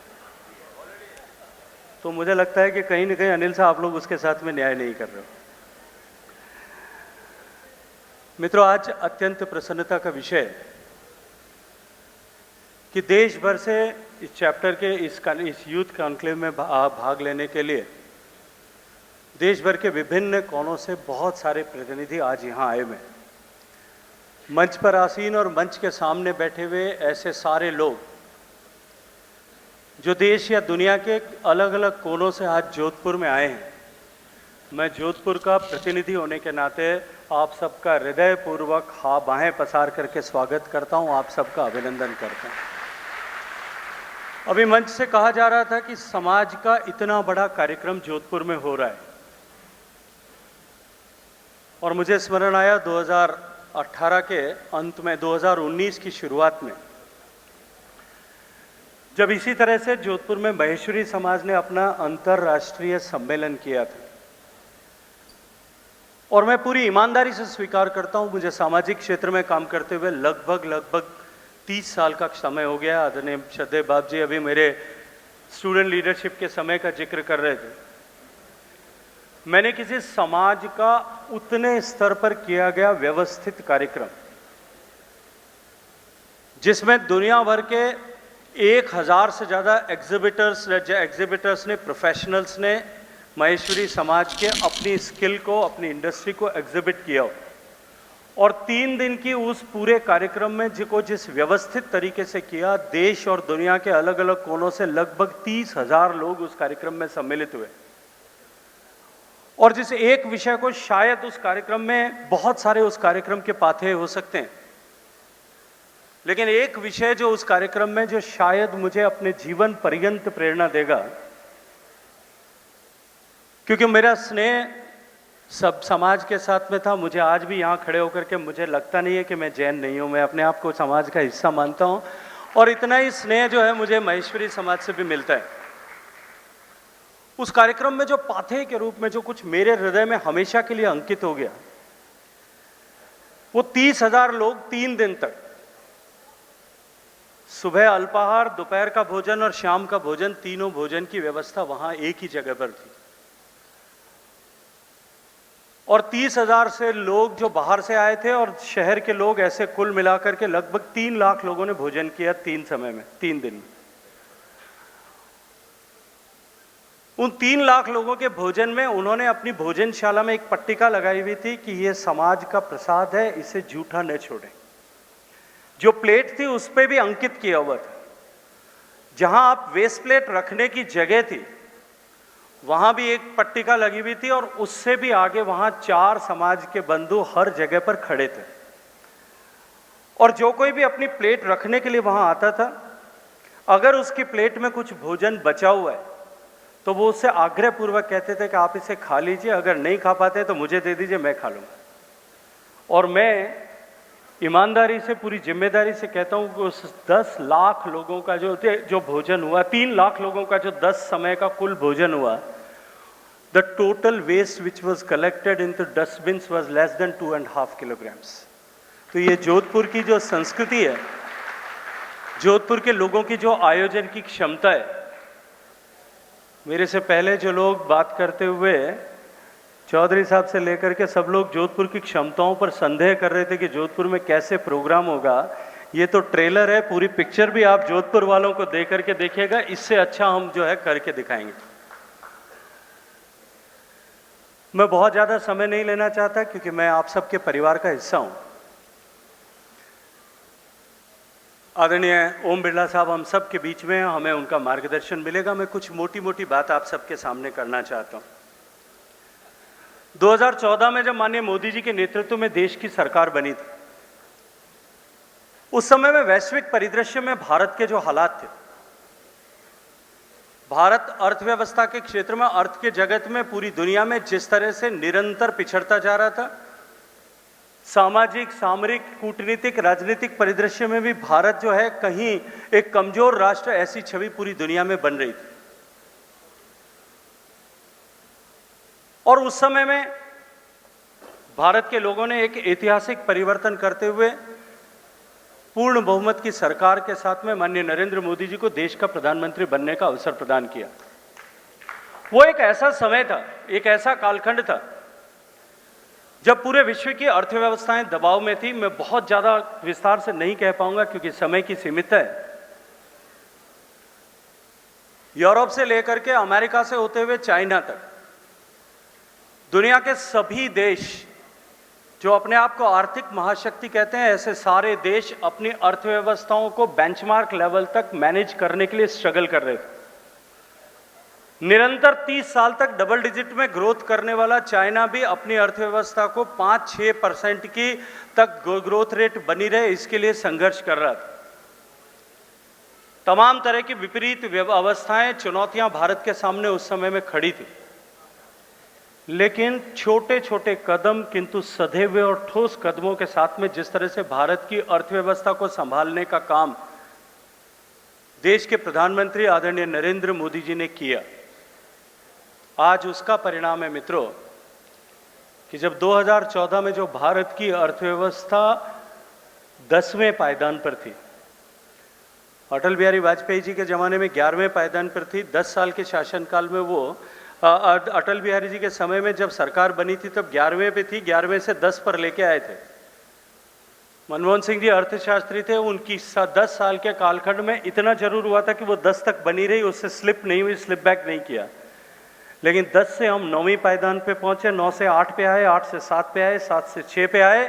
तो मुझे लगता है कि कहीं ना कहीं अनिल साहब आप लोग उसके साथ में न्याय नहीं कर रहे हो. मित्रों, आज अत्यंत प्रसन्नता का विषय कि देश भर से इस चैप्टर के इस यूथ कॉन्क्लेव में भाग लेने के लिए देश भर के विभिन्न कोनों से बहुत सारे प्रतिनिधि आज यहाँ आए हुए. मंच पर आसीन और मंच के सामने बैठे हुए ऐसे सारे लोग जो देश या दुनिया के अलग अलग कोनों से आज जोधपुर में आए हैं, मैं जोधपुर का प्रतिनिधि होने के नाते आप सबका हृदयपूर्वक बाहें पसार करके स्वागत करता हूं, आप सबका अभिनंदन करता हूं. अभी मंच से कहा जा रहा था कि समाज का इतना बड़ा कार्यक्रम जोधपुर में हो रहा है, और मुझे स्मरण आया 2018 के अंत में 2019 की शुरुआत में जब इसी तरह से जोधपुर में महेश्वरी समाज ने अपना अंतर्राष्ट्रीय सम्मेलन किया था. और मैं पूरी ईमानदारी से स्वीकार करता हूं, मुझे सामाजिक क्षेत्र में काम करते हुए लगभग 30 साल का समय हो गया. आदरणीय श्रद्धेय बाप जी अभी मेरे स्टूडेंट लीडरशिप के समय का जिक्र कर रहे थे। मैंने किसी समाज का उतने स्तर पर किया गया व्यवस्थित कार्यक्रम, जिसमें दुनिया भर के 1000 से ज़्यादा एग्जिबिटर्स ने, प्रोफेशनल्स ने महेश्वरी समाज के अपनी स्किल को, अपनी इंडस्ट्री को एग्जिबिट किया हो। और 3 दिन की उस पूरे कार्यक्रम में जिस व्यवस्थित तरीके से किया, देश और दुनिया के अलग अलग कोनों से लगभग 30,000 लोग उस कार्यक्रम में सम्मिलित हुए। और जिस एक विषय को शायद उस कार्यक्रम में, बहुत सारे उस कार्यक्रम के पाथे हो सकते हैं, लेकिन एक विषय जो उस कार्यक्रम में, जो शायद मुझे अपने जीवन पर्यंत प्रेरणा देगा, क्योंकि मेरा स्नेह सब समाज के साथ में था। मुझे आज भी यहाँ खड़े होकर के मुझे लगता नहीं है कि मैं जैन नहीं हूँ, मैं अपने आप को समाज का हिस्सा मानता हूँ। और इतना ही स्नेह जो है मुझे महेश्वरी समाज से भी मिलता है। उस कार्यक्रम में जो पाथे के रूप में जो कुछ मेरे हृदय में हमेशा के लिए अंकित हो गया, वो 30,000 लोग 3 दिन तक सुबह अल्पाहार, दोपहर का भोजन और शाम का भोजन, तीनों भोजन की व्यवस्था वहां एक ही जगह पर थी। और 30,000 से लोग जो बाहर से आए थे और शहर के लोग, ऐसे कुल मिलाकर के लगभग 3 लाख लोगों ने भोजन किया 3 समय में, 3 दिन में। उन 3 लाख लोगों के भोजन में उन्होंने अपनी भोजनशाला में एक पट्टिका लगाई हुई थी कि ये समाज का प्रसाद है, इसे जूठा न छोड़ें। जो प्लेट थी उस पर भी अंकित किया हुआ था। जहां आप वेस्ट प्लेट रखने की जगह थी, वहां भी एक पट्टिका लगी हुई थी और उससे भी आगे वहां 4 समाज के बंधु हर जगह पर खड़े थे। और जो कोई भी अपनी प्लेट रखने के लिए वहां आता था, अगर उसकी प्लेट में कुछ भोजन बचा हुआ है तो वो उससे आग्रह पूर्वक कहते थे कि आप इसे खा लीजिए, अगर नहीं खा पाते तो मुझे दे दीजिए, मैं खा लूंगा। और मैं ईमानदारी से, पूरी जिम्मेदारी से कहता हूं कि उस 10 लाख लोगों का जो भोजन हुआ, 3 लाख लोगों का जो 10 समय का कुल भोजन हुआ, the total waste which was collected in the dustbins was less than 2.5 kilograms। तो ये जोधपुर की जो संस्कृति है, जोधपुर के लोगों की जो आयोजन की क्षमता है, मेरे से पहले जो लोग बात करते हुए, चौधरी साहब से लेकर के सब लोग जोधपुर की क्षमताओं पर संदेह कर रहे थे कि जोधपुर में कैसे प्रोग्राम होगा। ये तो ट्रेलर है, पूरी पिक्चर भी आप जोधपुर वालों को दे करके देखिएगा, इससे अच्छा हम जो है करके दिखाएंगे। मैं बहुत ज़्यादा समय नहीं लेना चाहता क्योंकि मैं आप सबके परिवार का हिस्सा हूं। आदरणीय ओम बिरला साहब हम सब के बीच में हैं, हमें उनका मार्गदर्शन मिलेगा। मैं कुछ मोटी मोटी बात आप सबके सामने करना चाहता हूं। 2014 में जब माननीय मोदी जी के नेतृत्व में देश की सरकार बनी थी, उस समय में वैश्विक परिदृश्य में भारत के जो हालात थे, भारत अर्थव्यवस्था के क्षेत्र में, अर्थ के जगत में, पूरी दुनिया में जिस तरह से निरंतर पिछड़ता जा रहा था, सामाजिक, सामरिक, कूटनीतिक, राजनीतिक परिदृश्य में भी भारत जो है कहीं एक कमजोर राष्ट्र, ऐसी छवि पूरी दुनिया में बन रही थी। और उस समय में भारत के लोगों ने एक ऐतिहासिक परिवर्तन करते हुए पूर्ण बहुमत की सरकार के साथ में माननीय नरेंद्र मोदी जी को देश का प्रधानमंत्री बनने का अवसर प्रदान किया। वो एक ऐसा समय था, एक ऐसा कालखंड था जब पूरे विश्व की अर्थव्यवस्थाएं दबाव में थी। मैं बहुत ज्यादा विस्तार से नहीं कह पाऊंगा क्योंकि समय की सीमित है। यूरोप से लेकर के अमेरिका से होते हुए चाइना तक दुनिया के सभी देश जो अपने आप को आर्थिक महाशक्ति कहते हैं, ऐसे सारे देश अपनी अर्थव्यवस्थाओं को बेंचमार्क लेवल तक मैनेज करने के लिए स्ट्रगल कर रहे थे। निरंतर 30 साल तक डबल डिजिट में ग्रोथ करने वाला चाइना भी अपनी अर्थव्यवस्था को 5-6% की तक ग्रोथ रेट बनी रहे, इसके लिए संघर्ष कर रहा था। तमाम तरह की विपरीत अवस्थाएं, चुनौतियां भारत के सामने उस समय में खड़ी थी, लेकिन छोटे छोटे कदम किंतु सधे हुए और ठोस कदमों के साथ में जिस तरह से भारत की अर्थव्यवस्था को संभालने का काम देश के प्रधानमंत्री आदरणीय नरेंद्र मोदी जी ने किया, आज उसका परिणाम है मित्रों कि जब 2014 में जो भारत की अर्थव्यवस्था 10वें पायदान पर थी, अटल बिहारी वाजपेयी जी के ज़माने में 11वें पायदान पर थी। 10 साल के शासनकाल में वो अटल बिहारी जी के समय में जब सरकार बनी थी तब 11वें पे थी, 11वें से 10 पर लेके आए थे। मनमोहन सिंह जी अर्थशास्त्री थे, उनकी 10 साल के कालखंड में इतना जरूर हुआ था कि वो 10 तक बनी रही, उससे स्लिप नहीं हुई, स्लिप बैक नहीं किया। लेकिन 10 से हम 9वीं पायदान पे पहुंचे, 9 से 8 पे आए, 8 से 7 पे आए, 7 से 6 पे आए।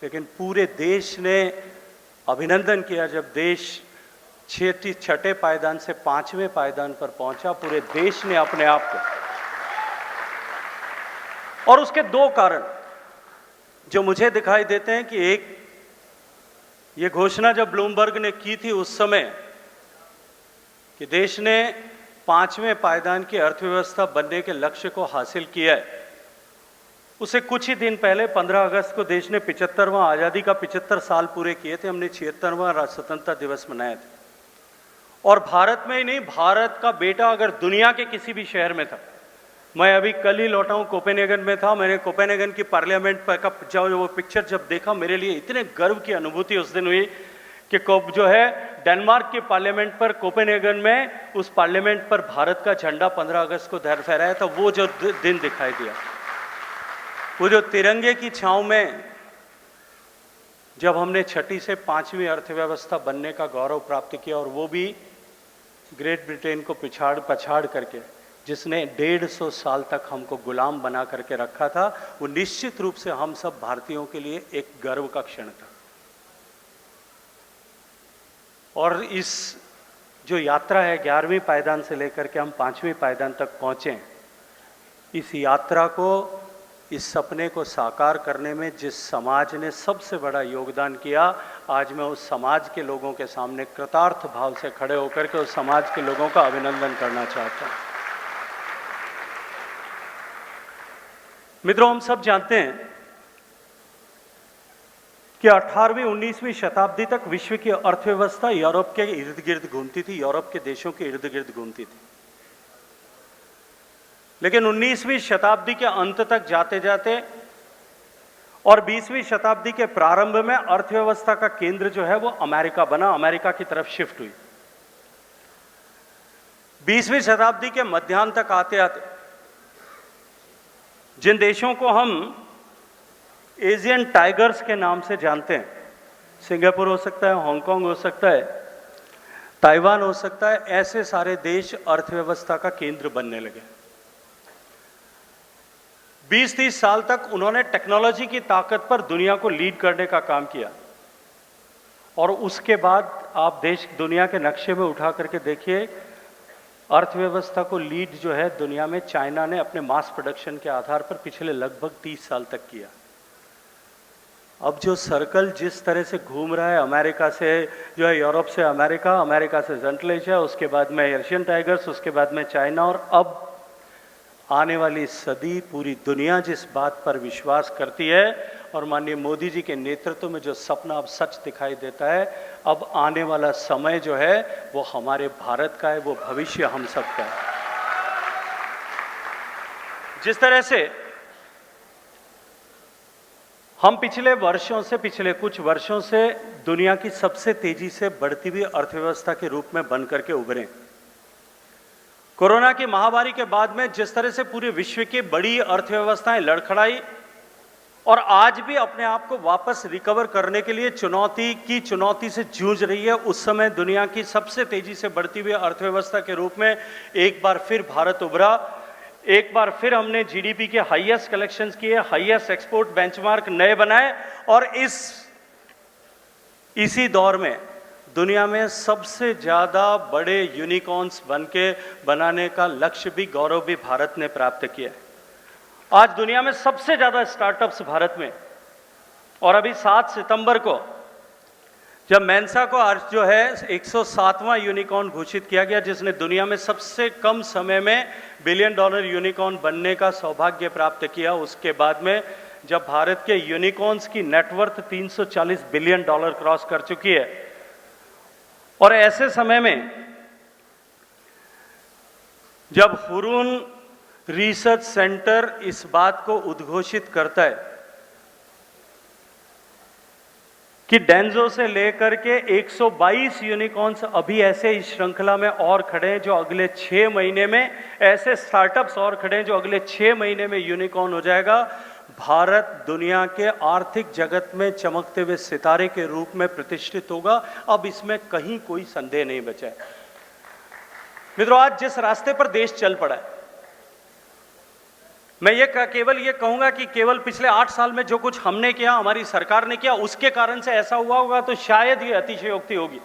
लेकिन पूरे देश ने अभिनंदन किया जब देश छठे पायदान से 5वें पायदान पर पहुंचा। पूरे देश ने अपने आप को, और उसके 2 कारण जो मुझे दिखाई देते हैं कि एक, ये घोषणा जब ब्लूमबर्ग ने की थी उस समय कि देश ने 5वें पायदान की अर्थव्यवस्था बनने के लक्ष्य को हासिल किया है, उसे कुछ ही दिन पहले 15 अगस्त को देश ने 75वां आज़ादी का 75 साल पूरे किए थे। हमने 76वां स्वतंत्रता दिवस मनाए थे। और भारत में ही नहीं, भारत का बेटा अगर दुनिया के किसी भी शहर में था, मैं अभी कल ही लौटा हूँ, कोपेनहेगन में था, मैंने कोपेनहेगन की पार्लियामेंट का वो पिक्चर जब देखा, मेरे लिए इतने गर्व की अनुभूति उस दिन हुई कि जो है डेनमार्क के पार्लियामेंट पर, कोपेनहेगन में उस पार्लियामेंट पर भारत का झंडा 15 अगस्त को फहराया था। वो जो दिन दिखाई दिया, वो जो तिरंगे की छांव में जब हमने छठी से 5वीं अर्थव्यवस्था बनने का गौरव प्राप्त किया, और वो भी ग्रेट ब्रिटेन को पछाड़ करके, जिसने 150 साल तक हमको गुलाम बना करके रखा था, वो निश्चित रूप से हम सब भारतीयों के लिए एक गर्व का क्षण था। और इस जो यात्रा है 11वीं पायदान से लेकर के हम 5वीं पायदान तक पहुंचे, इस यात्रा को, इस सपने को साकार करने में जिस समाज ने सबसे बड़ा योगदान किया, आज मैं उस समाज के लोगों के सामने कृतार्थ भाव से खड़े होकर के उस समाज के लोगों का अभिनंदन करना चाहता हूं। मित्रों, हम सब जानते हैं कि 18वीं 19वीं शताब्दी तक विश्व की अर्थव्यवस्था यूरोप के इर्द गिर्द घूमती थी, यूरोप के देशों के इर्द गिर्द घूमती थी। लेकिन 19वीं शताब्दी के अंत तक जाते जाते और 20वीं शताब्दी के प्रारंभ में अर्थव्यवस्था का केंद्र जो है वो अमेरिका बना, अमेरिका की तरफ शिफ्ट हुई। 20वीं शताब्दी के मध्यान्ह तक आते आते जिन देशों को हम एशियन टाइगर्स के नाम से जानते हैं, सिंगापुर हो सकता है, हांगकांग हो सकता है, ताइवान हो सकता है, ऐसे सारे देश अर्थव्यवस्था का केंद्र बनने लगे। 20-30 साल तक उन्होंने टेक्नोलॉजी की ताकत पर दुनिया को लीड करने का काम किया। और उसके बाद आप दुनिया के नक्शे में उठा करके देखिए, अर्थव्यवस्था को लीड जो है दुनिया में चाइना ने अपने मास प्रोडक्शन के आधार पर पिछले लगभग 30 साल तक किया। अब जो सर्कल जिस तरह से घूम रहा है, अमेरिका से जो है यूरोप से अमेरिका, अमेरिका से सेंट्रल एशिया, उसके बाद में एशियन टाइगर्स, उसके बाद में चाइना, और अब आने वाली सदी पूरी दुनिया जिस बात पर विश्वास करती है और माननीय मोदी जी के नेतृत्व में जो सपना अब सच दिखाई देता है, अब आने वाला समय जो है वो हमारे भारत का है, वो भविष्य हम सबका है। जिस तरह से हम पिछले कुछ वर्षों से दुनिया की सबसे तेजी से बढ़ती हुई अर्थव्यवस्था के रूप में बन करके उभरे, कोरोना की महामारी के बाद में जिस तरह से पूरे विश्व की बड़ी अर्थव्यवस्थाएं लड़खड़ाई और आज भी अपने आप को वापस रिकवर करने के लिए चुनौती से जूझ रही है, उस समय दुनिया की सबसे तेजी से बढ़ती हुई अर्थव्यवस्था के रूप में एक बार फिर भारत उभरा। एक बार फिर हमने जीडीपी के हाईएस्ट कलेक्शंस किए, हाईएस्ट एक्सपोर्ट बेंचमार्क नए बनाए, और इसी दौर में दुनिया में सबसे ज्यादा बड़े यूनिकॉर्न्स बनाने का लक्ष्य भी, गौरव भी भारत ने प्राप्त किया। आज दुनिया में सबसे ज्यादा स्टार्टअप्स भारत में, और अभी 7 सितंबर को जब मेंसा को आज जो है 107वां यूनिकॉर्न घोषित किया गया, जिसने दुनिया में सबसे कम समय में $1 बिलियन यूनिकॉर्न बनने का सौभाग्य प्राप्त किया। उसके बाद में जब भारत के यूनिकॉर्न्स की नेटवर्थ $340 बिलियन क्रॉस कर चुकी है, और ऐसे समय में जब हुरून रिसर्च सेंटर इस बात को उद्घोषित करता है कि डेंजो से लेकर के 122 यूनिकॉर्न्स अभी ऐसे इस श्रृंखला में और खड़े हैं जो अगले 6 महीने में, ऐसे स्टार्टअप्स और खड़े हैं जो अगले 6 महीने में यूनिकॉर्न हो जाएगा। भारत दुनिया के आर्थिक जगत में चमकते हुए सितारे के रूप में प्रतिष्ठित होगा। अब इसमें कहीं कोई संदेह नहीं बचा है। मित्रों, आज जिस रास्ते पर देश चल पड़ा है, मैं केवल ये कहूंगा कि केवल पिछले 8 साल में जो कुछ हमने किया, हमारी सरकार ने किया, उसके कारण से ऐसा हुआ होगा तो शायद ये अतिशयोक्ति होगी।